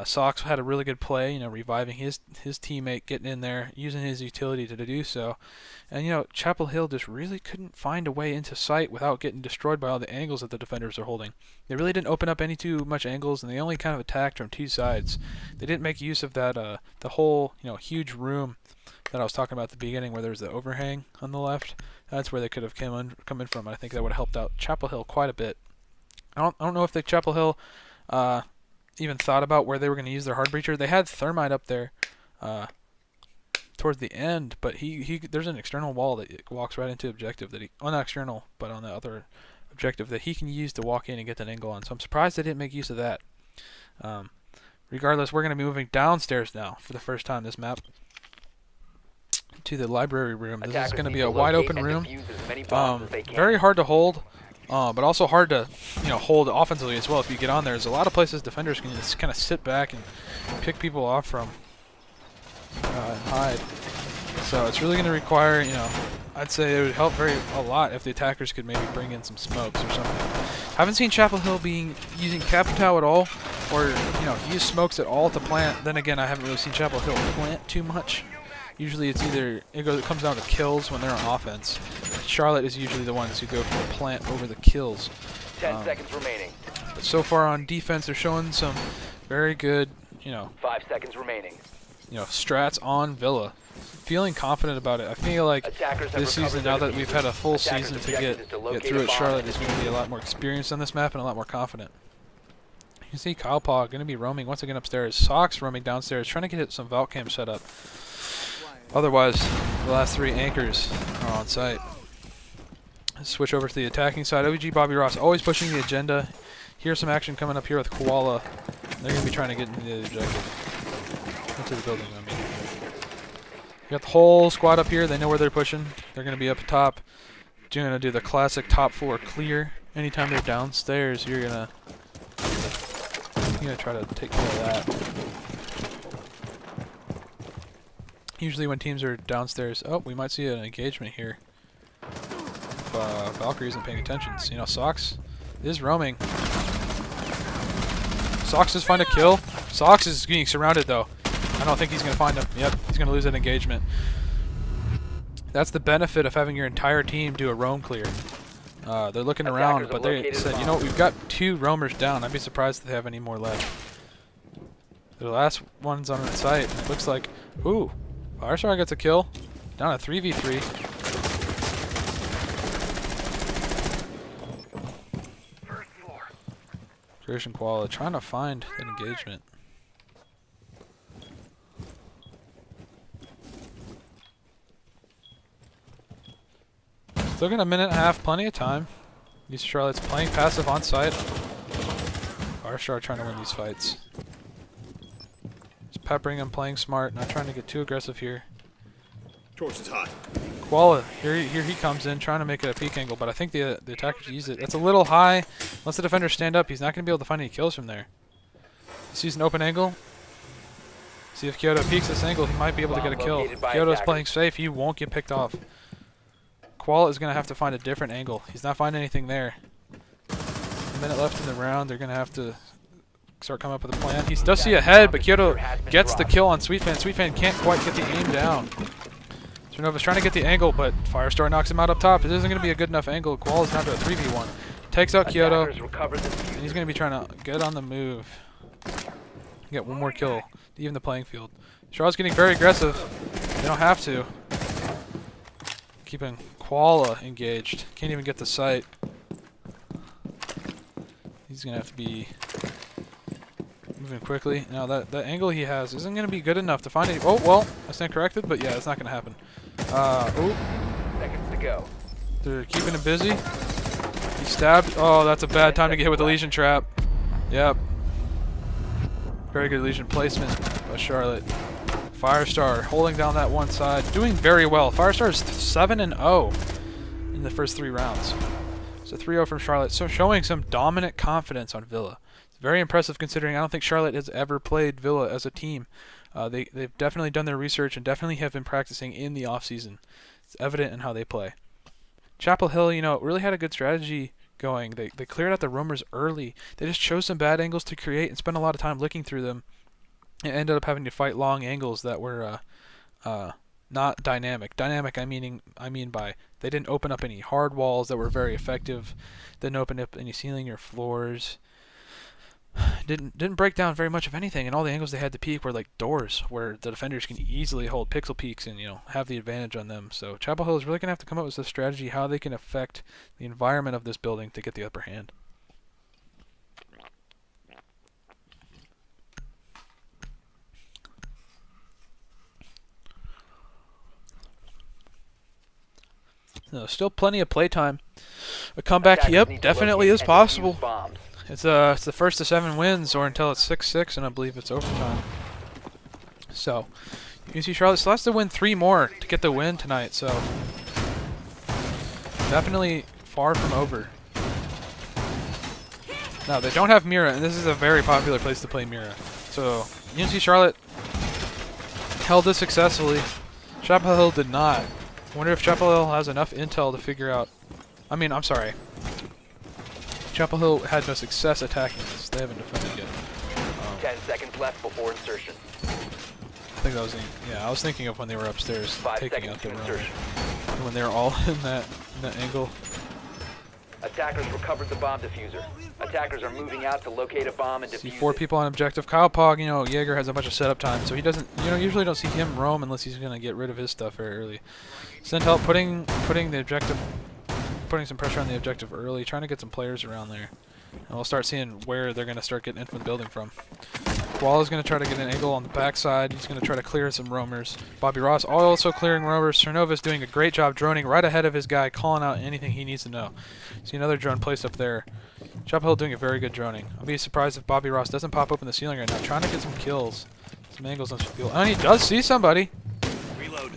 Sox had a really good play, reviving his teammate, getting in there, using his utility to do so. And, Chapel Hill just really couldn't find a way into sight without getting destroyed by all the angles that the defenders are holding. They really didn't open up any too much angles, and they only kind of attacked from 2 sides. They didn't make use of that, the whole, huge room that I was talking about at the beginning where there's the overhang on the left. That's where they could have come in from. I think that would have helped out Chapel Hill quite a bit. I don't know if the Chapel Hill even thought about where they were going to use their hard breacher. They had thermite up there towards the end, but there's an external wall that walks right into objective that not external, but on the other objective that he can use to walk in and get that angle on. So I'm surprised they didn't make use of that. Regardless, we're going to be moving downstairs now for the first time this map to the library room. This is going to be a wide open room. Very hard to hold. But also hard to, hold offensively as well. If you get on there, there's a lot of places defenders can just kind of sit back and pick people off from and hide. So it's really going to require, I'd say it would help a lot if the attackers could maybe bring in some smokes or something. Haven't seen Chapel Hill using Capitao at all, or use smokes at all to plant. Then again, I haven't really seen Chapel Hill plant too much. Usually it's either it comes down to kills when they're on offense. Charlotte is usually the ones who go for the plant over the kills. 10 seconds remaining. But so far on defense, they're showing some very good, 5 seconds remaining. strats on Villa. Feeling confident about it. I feel like this season, now that we've had a full season to get through it, Charlotte is going to be a lot more experienced on this map and a lot more confident. You can see Kyle Pog going to be roaming once again upstairs. Sox roaming downstairs, trying to get some vault cam set up. Otherwise, the last 3 anchors are on site. Switch over to the attacking side. OG Bobby Ross always pushing the agenda. Here's some action coming up here with Koala. They're going to be trying to get into the objective. Into the building, I mean. You got the whole squad up here. They know where they're pushing. They're going to be up top. You're going to do the classic top floor clear. Anytime they're downstairs, you're going to try to take care of that. Usually when teams are downstairs, oh, we might see an engagement here. If Valkyrie isn't paying attention. So, you know, Sox is roaming. Sox is find a kill. Sox is being surrounded though. I don't think he's going to find him. Yep, he's going to lose that engagement. That's the benefit of having your entire team do a roam clear. They're looking around, but they said, you know what, we've got 2 roamers down. I'd be surprised if they have any more left. The last one's on the site. It looks like, ooh, Firestar gets a kill. Down to 3v3. First floor. Creation Koala trying to find an engagement. Still got a minute and a half, plenty of time. UNC Charlotte's playing passive on site. Firestar trying to win these fights. Just peppering them, playing smart, not trying to get too aggressive here. Torch is hot. Koala, here he comes in, trying to make it a peek angle, but I think the attackers use it. That's a little high. Unless the defenders stand up, he's not going to be able to find any kills from there. He sees an open angle. See if Kyoto peeks this angle, he might be able to get a kill. Kyoto's playing safe, he won't get picked off. Koala is going to have to find a different angle. He's not finding anything there. A minute left in the round. They're going to have to start coming up with a plan. He does see a head, but Kyoto gets the kill on Sweetfan. Sweetfan can't quite get the aim down. Cernova's trying to get the angle, but Firestar knocks him out up top. It isn't going to be a good enough angle. Koala's down to a 3v1. Takes out Kyoto. And he's going to be trying to get on the move. Get one more kill. Even the playing field. Charlotte's getting very aggressive. They don't have to. Keeping Koala engaged. Can't even get the sight. He's going to have to be moving quickly. Now that angle he has isn't going to be good enough to find it. Oh, well, I stand corrected, but yeah, it's not going to happen. Ooh. Seconds to go. They're keeping him busy. He stabbed. Oh, that's a bad time to get hit with the Legion trap. Yep. Very good Legion placement by Charlotte. Firestar holding down that one side, doing very well. Firestar is 7-0 in the first 3 rounds. So 3-0 from Charlotte, so showing some dominant confidence on Villa. It's very impressive considering I don't think Charlotte has ever played Villa as a team. They've definitely done their research and definitely have been practicing in the off-season. It's evident in how they play. Chapel Hill, you know, really had a good strategy going. They cleared out the roamers early. They just chose some bad angles to create and spent a lot of time looking through them. And ended up having to fight long angles that were not dynamic. Dynamic, I mean by they didn't open up any hard walls that were very effective. Didn't open up any ceiling or floors. Didn't break down very much of anything. And all the angles they had to peek were like doors, where the defenders can easily hold pixel peeks and have the advantage on them. So Chapel Hill is really gonna have to come up with a strategy how they can affect the environment of this building to get the upper hand. Still plenty of playtime. A comeback, yep, definitely is possible. It's the first of 7 wins, or until it's 6-6, and I believe it's overtime. So, UNC Charlotte still has to win 3 more to get the win tonight. So, definitely far from over. Now they don't have Mira, and this is a very popular place to play Mira. So, UNC Charlotte held this successfully. Chapel Hill did not. I wonder if Chapel Hill has enough intel to figure out. I'm sorry. Chapel Hill had no success attacking this. They haven't defended yet. 10 seconds left before insertion. I think that was I was thinking of when they were upstairs 5 taking out seconds the to room. insertion. When they were all in that angle. Attackers recovered the bomb diffuser. Attackers are moving out to locate a bomb and See defuse 4 it. people on objective. Kyle Pog, Jaeger has a bunch of setup time, so he doesn't, usually don't see him roam unless he's gonna get rid of his stuff very early. Send help, putting the objective, putting some pressure on the objective early, trying to get some players around there, and we'll start seeing where they're gonna start getting in from the building from. Koala's gonna try to get an angle on the backside. He's gonna try to clear some roamers. Bobby Ross also clearing roamers. Cernova's doing a great job droning right ahead of his guy, calling out anything he needs to know. See another drone placed up there. Chapel Hill doing a very good droning. I'll be surprised if Bobby Ross doesn't pop open the ceiling right now, trying to get some kills. Some angles on field. And he does see somebody!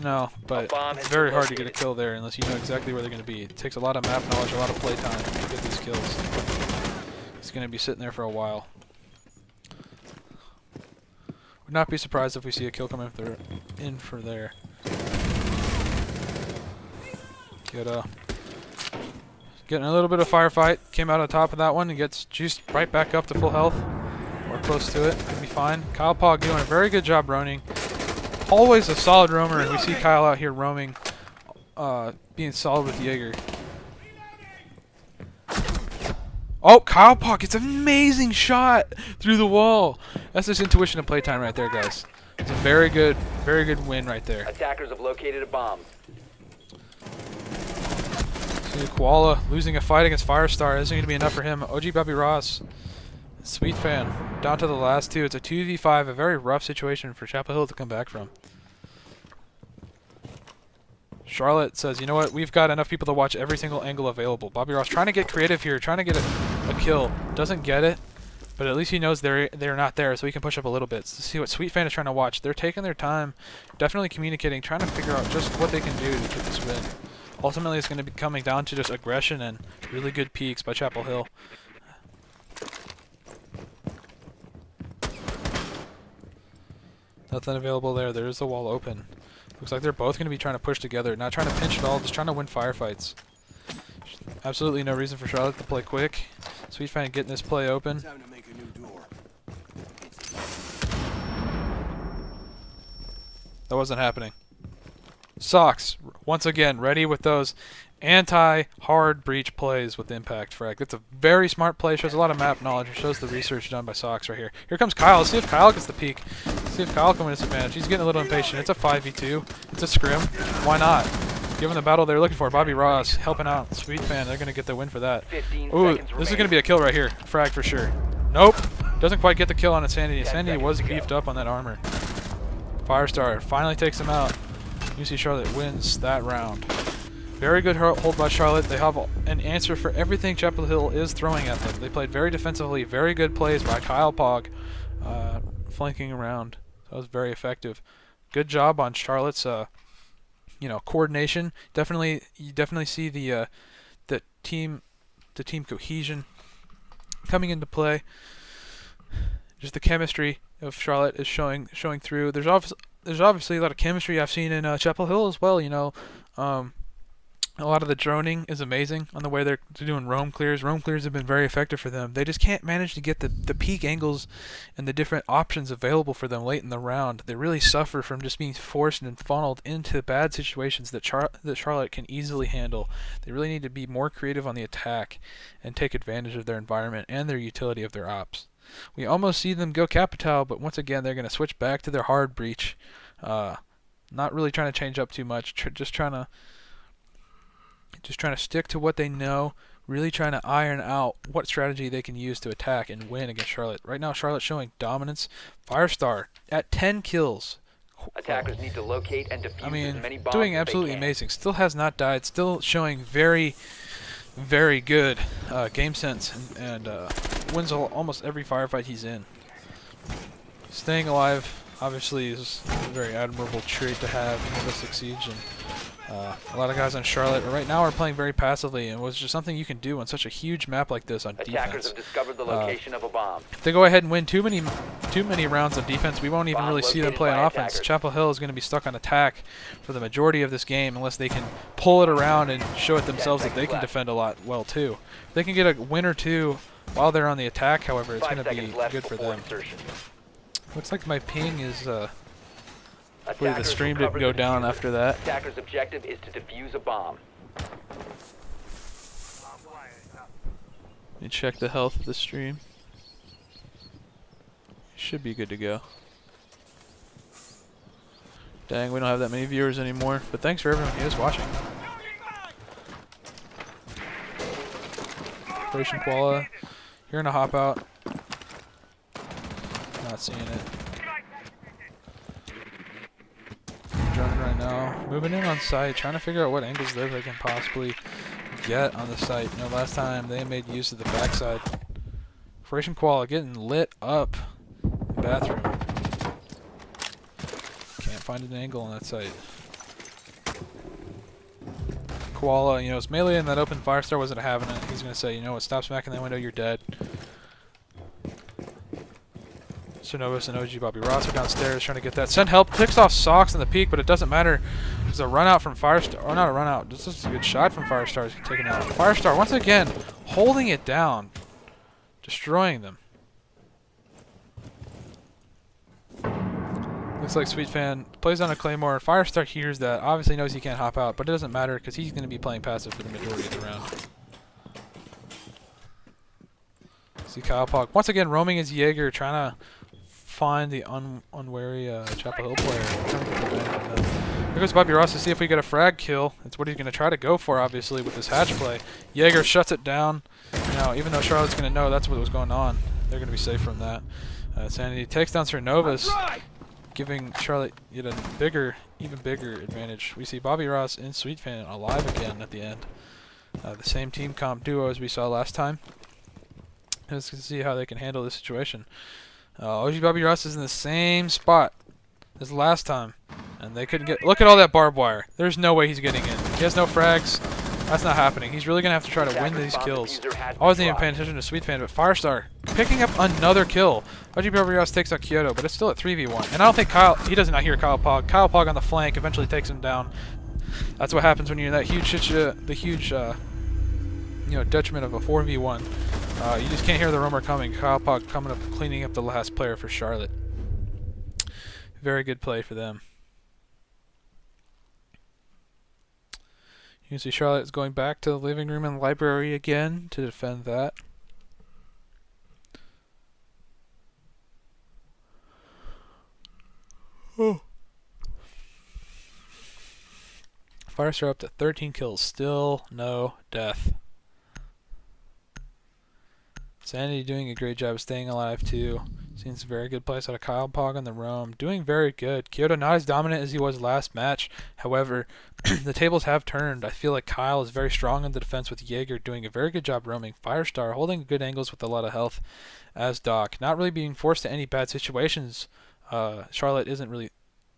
No, but it's very hard to get a kill there unless you know exactly where they're going to be. It takes a lot of map knowledge, a lot of play time to get these kills. He's going to be sitting there for a while. Would not be surprised if we see a kill coming in for there. Good, getting a little bit of firefight. Came out on top of that one and gets juiced right back up to full health. Or close to it. Could be fine. Kyle Pog doing a very good job roaming. Always a solid roamer, and we see Kyle out here roaming, being solid with Jaeger. Oh, Kyle Pog gets an amazing shot through the wall. That's just intuition and playtime right there, guys. It's a very good win right there. Attackers have located a bomb. See Koala losing a fight against Firestar. Isn't going to be enough for him. OG Bobby Ross, Sweet Fan, down to the last two. It's a 2v5, a very rough situation for Chapel Hill to come back from. Charlotte says, you know what, we've got enough people to watch every single angle available. Bobby Ross trying to get creative here, trying to get a kill. Doesn't get it, but at least he knows they're not there, so he can push up a little bit. So see what Sweet Fan is trying to watch. They're taking their time, definitely communicating, trying to figure out just what they can do to get this win. Ultimately, it's going to be coming down to just aggression and really good peaks by Chapel Hill. Nothing available there. There's the wall open. Looks like they're both going to be trying to push together. Not trying to pinch at all, just trying to win firefights. Absolutely no reason for Charlotte to play quick. Sweet Fan getting this play open. That wasn't happening. Sox, once again, ready with those anti-hard breach plays with impact frag. That's a very smart play. Shows a lot of map knowledge. It shows the research done by Sox right here. Here comes Kyle. Let's see if Kyle gets the peek. Let's see if Kyle can win this advantage. He's getting a little impatient. It's a 5v2. It's a scrim. Why not? Give him the battle they're looking for. Bobby Ross helping out. Sweet Fan. They're going to get the win for that. Ooh, this is going to be a kill right here. Frag for sure. Nope. Doesn't quite get the kill on Insanity. Insanity was beefed up on that armor. Firestar finally takes him out. UC Charlotte wins that round. Very good hold by Charlotte. They have an answer for everything Chapel Hill is throwing at them. They played very defensively. Very good plays by Kyle Pog, flanking around. That was very effective. Good job on Charlotte's, coordination. You definitely see the team cohesion coming into play. Just the chemistry of Charlotte is showing through. There's obviously a lot of chemistry I've seen in Chapel Hill as well. A lot of the droning is amazing on the way they're doing roam clears. Roam clears have been very effective for them. They just can't manage to get the peak angles and the different options available for them late in the round. They really suffer from just being forced and funneled into bad situations that Charlotte can easily handle. They really need to be more creative on the attack and take advantage of their environment and their utility of their ops. We almost see them go Capital, but once again they're going to switch back to their hard breach. Not really trying to change up too much. Just trying to stick to what they know, really trying to iron out what strategy they can use to attack and win against Charlotte. Right now, Charlotte's showing dominance. Firestar at 10 kills. Attackers need to locate and defuse as many bombs doing as absolutely they can. amazing. Still has not died. Still showing very, very good game sense and wins almost every firefight he's in. Staying alive, obviously, is a very admirable trait to have in Realistic Siege. And, a lot of guys on Charlotte right now are playing very passively, and was just something you can do on such a huge map like this on Attackers defense. have discovered the location of a bomb. If they go ahead and win too many rounds on defense, we won't even really see them play on offense. Attackers. Chapel Hill is going to be stuck on attack for the majority of this game unless they can pull it around and show it themselves that they can defend a lot well too. If they can get a win or two while they're on the attack, however, it's going to be good for them. Looks like my ping is hopefully the stream didn't go down after that. Attacker's objective is to defuse a bomb. Let me check the health of the stream. Should be good to go. Dang, we don't have that many viewers anymore, but thanks for everyone who is watching. Operation Koala. Hearing a hop out. Not seeing it. Droning right now. Moving in on site, trying to figure out what angles they can possibly get on the site. Last time they made use of the backside. Operation Koala getting lit up in the bathroom. Can't find an angle on that site. Koala, you know, it's melee in that open. Firestar wasn't having it. He's going to say, you know what, stop smacking that window, you're dead. Cernovus and OG Bobby Ross are downstairs trying to get that. Send help. Picks off Socks in the peak, but it doesn't matter. There's a run out from Firestar. Or not a run out. This is a good shot from Firestar. He's taken out. Firestar, once again, holding it down. Destroying them. Looks like Sweet Fan plays on a Claymore. Firestar hears that. Obviously knows he can't hop out, but it doesn't matter because he's going to be playing passive for the majority of the round. See Kyle Pog once again roaming as Jaeger, trying to find the unwary Chapel Hill player. Here goes Bobby Ross to see if we get a frag kill. That's what he's going to try to go for, obviously, with this hatch play. Jaeger shuts it down. You know, even though Charlotte's going to know that's what was going on, they're going to be safe from that. Sanity takes down Cernovus, giving Charlotte yet a even bigger advantage. We see Bobby Ross and Sweet Fan alive again at the end. The same team comp duo as we saw last time. Let's see how they can handle this situation. OG Bobby Ross is in the same spot as last time, and they couldn't get. Look at all that barbed wire. There's no way he's getting in. He has no frags. That's not happening. He's really gonna have to try to win these kills. I wasn't even paying attention to Sweet Fan, but Firestar picking up another kill. OG Bobby Ross takes out Kyoto, but it's still at 3v1. And I don't think Kyle. He does not hear Kyle Pog. Kyle Pog on the flank eventually takes him down. That's what happens when you're in that huge you know, detriment of a 4v1. You just can't hear the roamer coming. Kyle Pog coming up, cleaning up the last player for Charlotte. Very good play for them. You can see Charlotte is going back to the living room and library again to defend that. Oh. Firestar up to 13 kills. Still no death. Sanity doing a great job of staying alive too. Seeing some very good plays out of Kyle Pog on the roam. Doing very good. Kyoto not as dominant as he was last match. However, the tables have turned. I feel like Kyle is very strong in the defense with Jaeger doing a very good job roaming. Firestar holding good angles with a lot of health as Doc. Not really being forced to any bad situations. Charlotte isn't really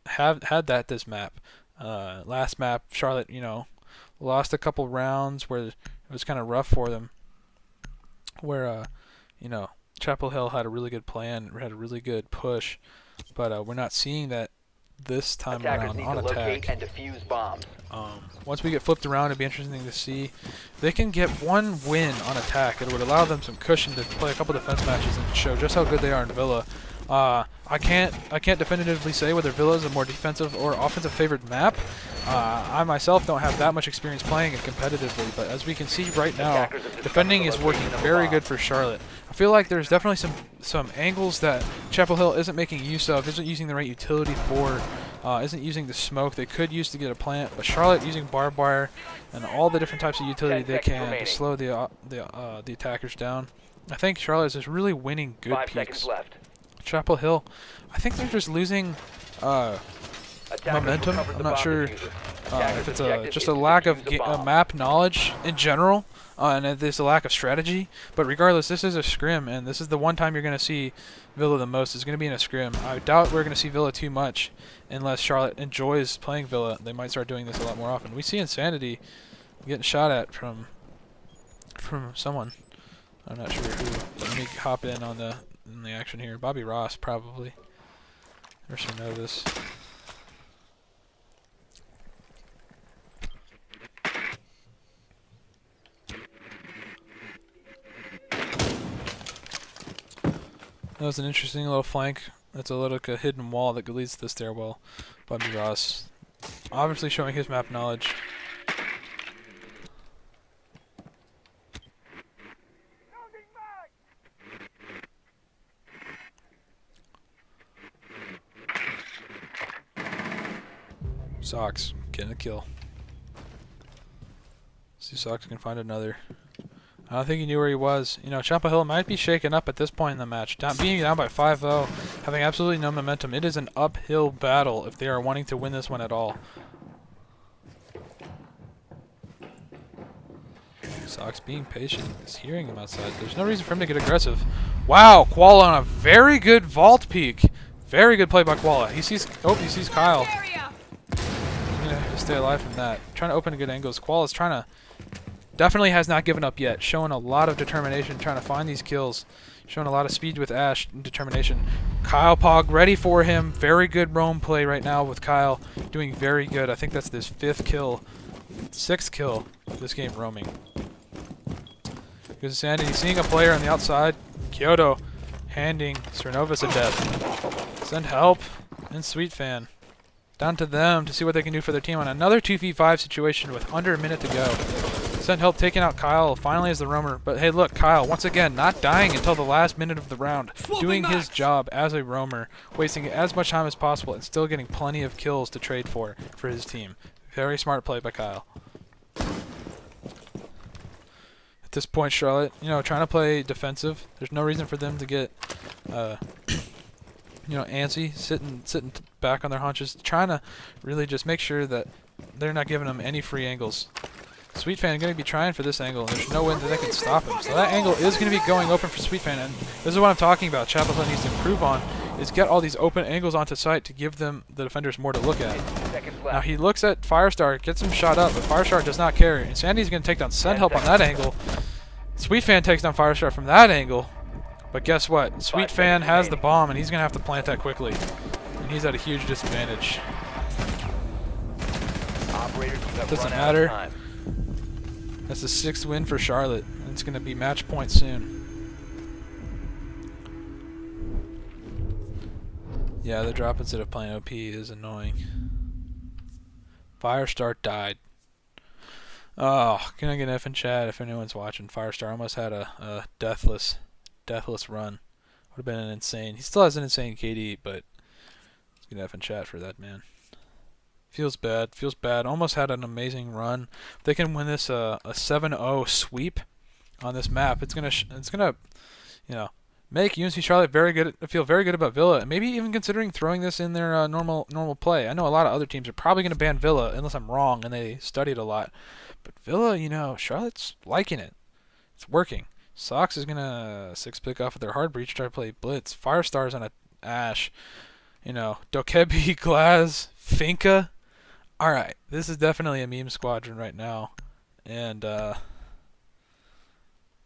had that this map. Last map, Charlotte, you know, lost a couple rounds where it was kind of rough for them. Where, you know, Chapel Hill had a really good plan, had a really good push, but we're not seeing that this time around on attack. And defuse bombs. Once we get flipped around, it'd be interesting to see if they can get one win on attack. It would allow them some cushion to play a couple defense matches and show just how good they are in Villa. I can't definitively say whether Villa is a more defensive or offensive favored map. I myself don't have that much experience playing it competitively, but as we can see right now, defending is working very good for Charlotte. I feel like there's definitely some angles that Chapel Hill isn't making use of, isn't using the right utility for, isn't using the smoke they could use to get a plant, but Charlotte using barbed wire and all the different types of utility they can to slow the attackers down. I think Charlotte is just really winning good 5 peaks. seconds left. Chapel Hill, I think they're just losing momentum. I'm not sure if it's just a lack of map knowledge in general, and there's a lack of strategy. But regardless, this is a scrim, and this is the one time you're going to see Villa the most. Is going to be in a scrim. I doubt we're going to see Villa too much unless Charlotte enjoys playing Villa. They might start doing this a lot more often. We see Insanity getting shot at from someone. I'm not sure who. Let me hop in on the action here. Bobby Ross, probably. Or Cernovus. That was an interesting little flank. That's a little hidden wall that leads to the stairwell. Bobby Ross, obviously showing his map knowledge. Sox getting a kill. See if Sox can find another. I don't think he knew where he was. You know, Chapel Hill might be shaken up at this point in the match. Being down by 5-0, having absolutely no momentum. It is an uphill battle if they are wanting to win this one at all. Sox being patient. He's hearing him outside. There's no reason for him to get aggressive. Wow, Koala on a very good vault peek. Very good play by Koala. He sees Kyle. He's gonna have to stay alive from that. Trying to open good angles. Koala's trying to... Definitely has not given up yet. Showing a lot of determination, trying to find these kills. Showing a lot of speed with Ash and determination. Kyle Pog ready for him. Very good roam play right now with Kyle. Doing very good. I think that's his 5th kill. 6th kill this game roaming. Good Sandy seeing a player on the outside. Kyoto handing Cernovus a death. Send help and Sweet Fan. Down to them to see what they can do for their team on another 2v5 situation with under a minute to go. Send help taking out Kyle finally as the roamer. But hey, look, Kyle once again not dying until the last minute of the round. Doing his job as a roamer, wasting as much time as possible and still getting plenty of kills to trade for his team. Very smart play by Kyle. At this point, Charlotte, trying to play defensive. There's no reason for them to get, antsy, sitting back on their haunches, trying to really just make sure that they're not giving them any free angles. Sweet Fan is going to be trying for this angle, and there's no way that they can stop him. So that angle is going to be going open for Sweet Fan, and this is what I'm talking about. Chapel Hill needs to improve on, is get all these open angles onto site to give them, the defenders, more to look at. Now he looks at Firestar, gets him shot up, but Firestar does not care. And Sandy's going to take down Send Help on that angle. Sweet Fan takes down Firestar from that angle. But guess what? Sweet Fan has the bomb, and he's going to have to plant that quickly. And he's at a huge disadvantage. Doesn't matter. That's the 6th win for Charlotte. It's going to be match point soon. Yeah, the drop instead of playing OP is annoying. Firestar died. Oh, can I get an F in chat if anyone's watching? Firestar almost had a deathless run. Would have been an insane. He still has an insane KD, but let's get an F in chat for that man. Feels bad. Feels bad. Almost had an amazing run. If they can win this a 7-0 sweep on this map, it's gonna make UNC Charlotte feel very good about Villa, and maybe even considering throwing this in their normal play. I know a lot of other teams are probably going to ban Villa unless I'm wrong and they studied a lot. But Villa, Charlotte's liking it. It's working. Sox is gonna 6-pick off of their hard breach, try to play blitz. Firestar's on a Ash. Dokebi, Glaz, Finka. All right, this is definitely a meme squadron right now, and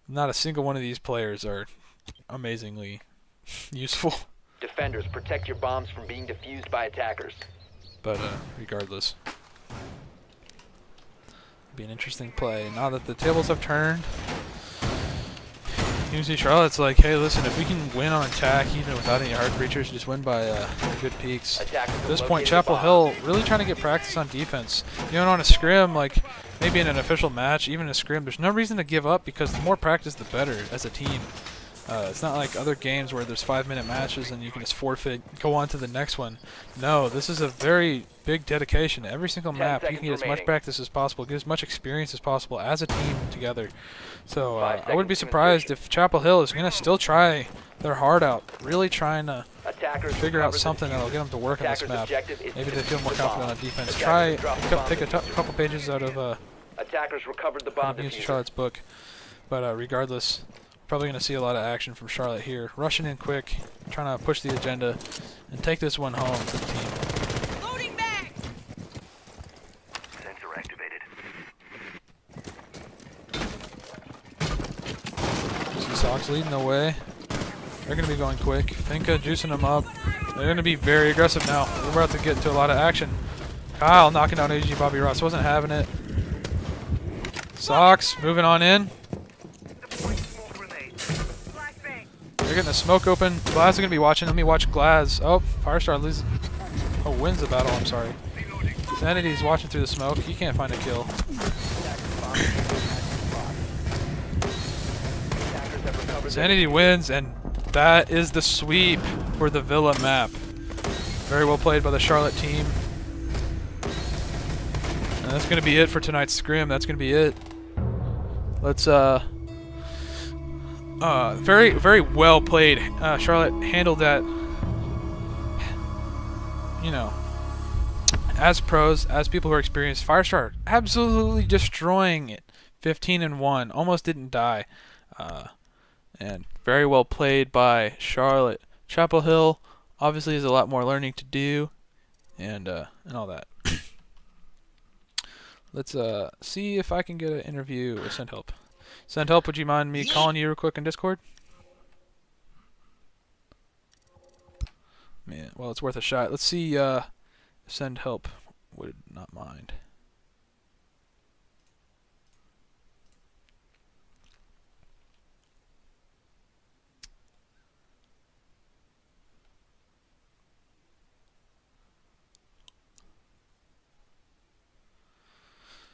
not a single one of these players are amazingly useful. Defenders, protect your bombs from being defused by attackers. But regardless, it'll be an interesting play. Now that the tables have turned, UNC Charlotte's like, hey, listen, if we can win on attack, even without any hard breachers, just win by good peaks. At this point, Chapel Hill really trying to get practice on defense. On a scrim, like maybe in an official match, even a scrim, there's no reason to give up because the more practice, the better as a team. It's not like other games where there's 5-minute matches and you can just forfeit, go on to the next one. No, this is a very big dedication. Every single map, you can get as much practice as possible, get as much experience as possible as a team together. So I wouldn't be surprised if Chapel Hill is going to still try their heart out, really trying to figure out something that'll get them to work on this map. Maybe they feel more confident on defense. Take a couple pages out of Attackers recovered the bomb UNC Charlotte's book. But regardless, probably going to see a lot of action from Charlotte here. Rushing in quick, trying to push the agenda and take this one home for the team. Loading back. Sensor activated. See Sox leading the way. They're going to be going quick. Finka juicing them up. They're going to be very aggressive now. We're about to get into a lot of action. Kyle knocking down AG Bobby Ross. Wasn't having it. Sox moving on in. They're getting the smoke open. Glaz is going to be watching. Let me watch Glaz. Oh, Firestar loses. Oh, wins the battle. I'm sorry. Sanity's watching through the smoke. He can't find a kill. Sanity wins, and that is the sweep for the Villa map. Very well played by the Charlotte team. And that's going to be it for tonight's scrim. That's going to be it. Let's very, very well played. Charlotte handled that, as pros, as people who are experienced. Firestar absolutely destroying it. 15-1. Almost didn't die. And very well played by Charlotte. Chapel Hill obviously has a lot more learning to do, and all that. Let's see if I can get an interview with Send Help. Send Help, would you mind me calling you real quick in Discord? Man, well, it's worth a shot. Let's see if Send Help would not mind.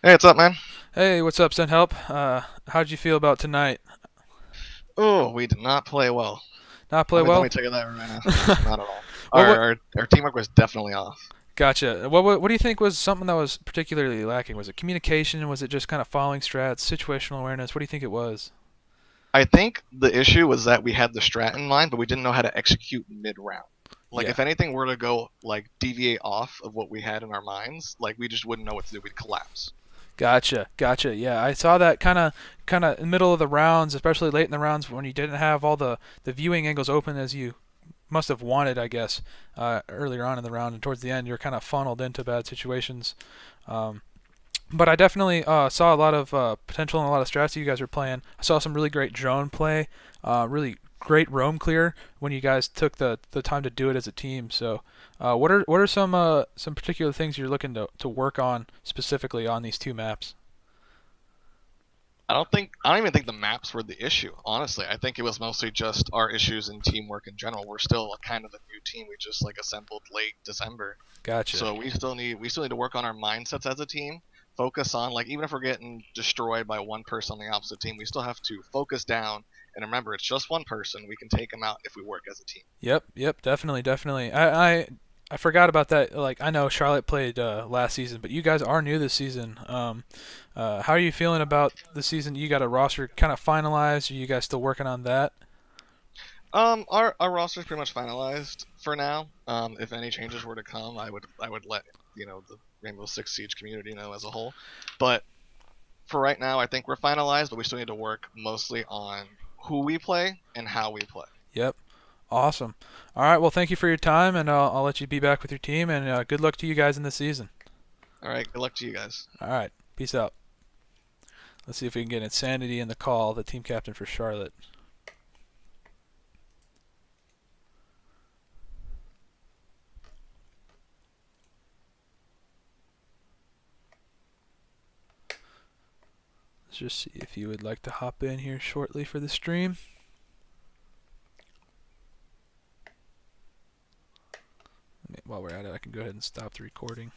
Hey, what's up, man? Hey, what's up, Send Help? How'd you feel about tonight? Oh, we did not play well. Not play well? Let me tell you that right now. Not at all. Our teamwork was definitely off. Gotcha. What do you think was something that was particularly lacking? Was it communication? Was it just kind of following strats, situational awareness? What do you think it was? I think the issue was that we had the strat in mind, but we didn't know how to execute mid-round. Like, Yeah. if anything were to go, like, deviate off of what we had in our minds, like, we just wouldn't know what to do. We'd collapse. Gotcha. Yeah, I saw that kind of in the middle of the rounds, especially late in the rounds when you didn't have all the viewing angles open as you must have wanted, I guess, earlier on in the round, and towards the end you're kind of funneled into bad situations. But I definitely saw a lot of potential and a lot of strats you guys were playing. I saw some really great drone play, really great roam clear when you guys took the time to do it as a team. So, what are some particular things you're looking to work on specifically on these two maps? I don't even think the maps were the issue, honestly. I think it was mostly just our issues in teamwork in general. We're still kind of a new team. We just like assembled late December. Gotcha. So we still need to work on our mindsets as a team. Focus on, like, even if we're getting destroyed by one person on the opposite team, we still have to focus down and remember it's just one person. We can take him out if we work as a team. Yep, definitely. I forgot about that. Like, I know Charlotte played last season, but you guys are new this season. How are you feeling about the season? You got a roster kind of finalized? Are you guys still working on that? Our roster is pretty much finalized for now. If any changes were to come, I would let the Rainbow Six Siege community know as a whole. But for right now, I think we're finalized, but we still need to work mostly on who we play and how we play. Yep. Awesome. All right. Well, thank you for your time, and I'll let you be back with your team, and good luck to you guys in the season. All right. Good luck to you guys. All right. Peace out. Let's see if we can get Insanity in the call, the team captain for Charlotte. Let's just see if you would like to hop in here shortly for the stream. While we're at it, I can go ahead and stop the recording.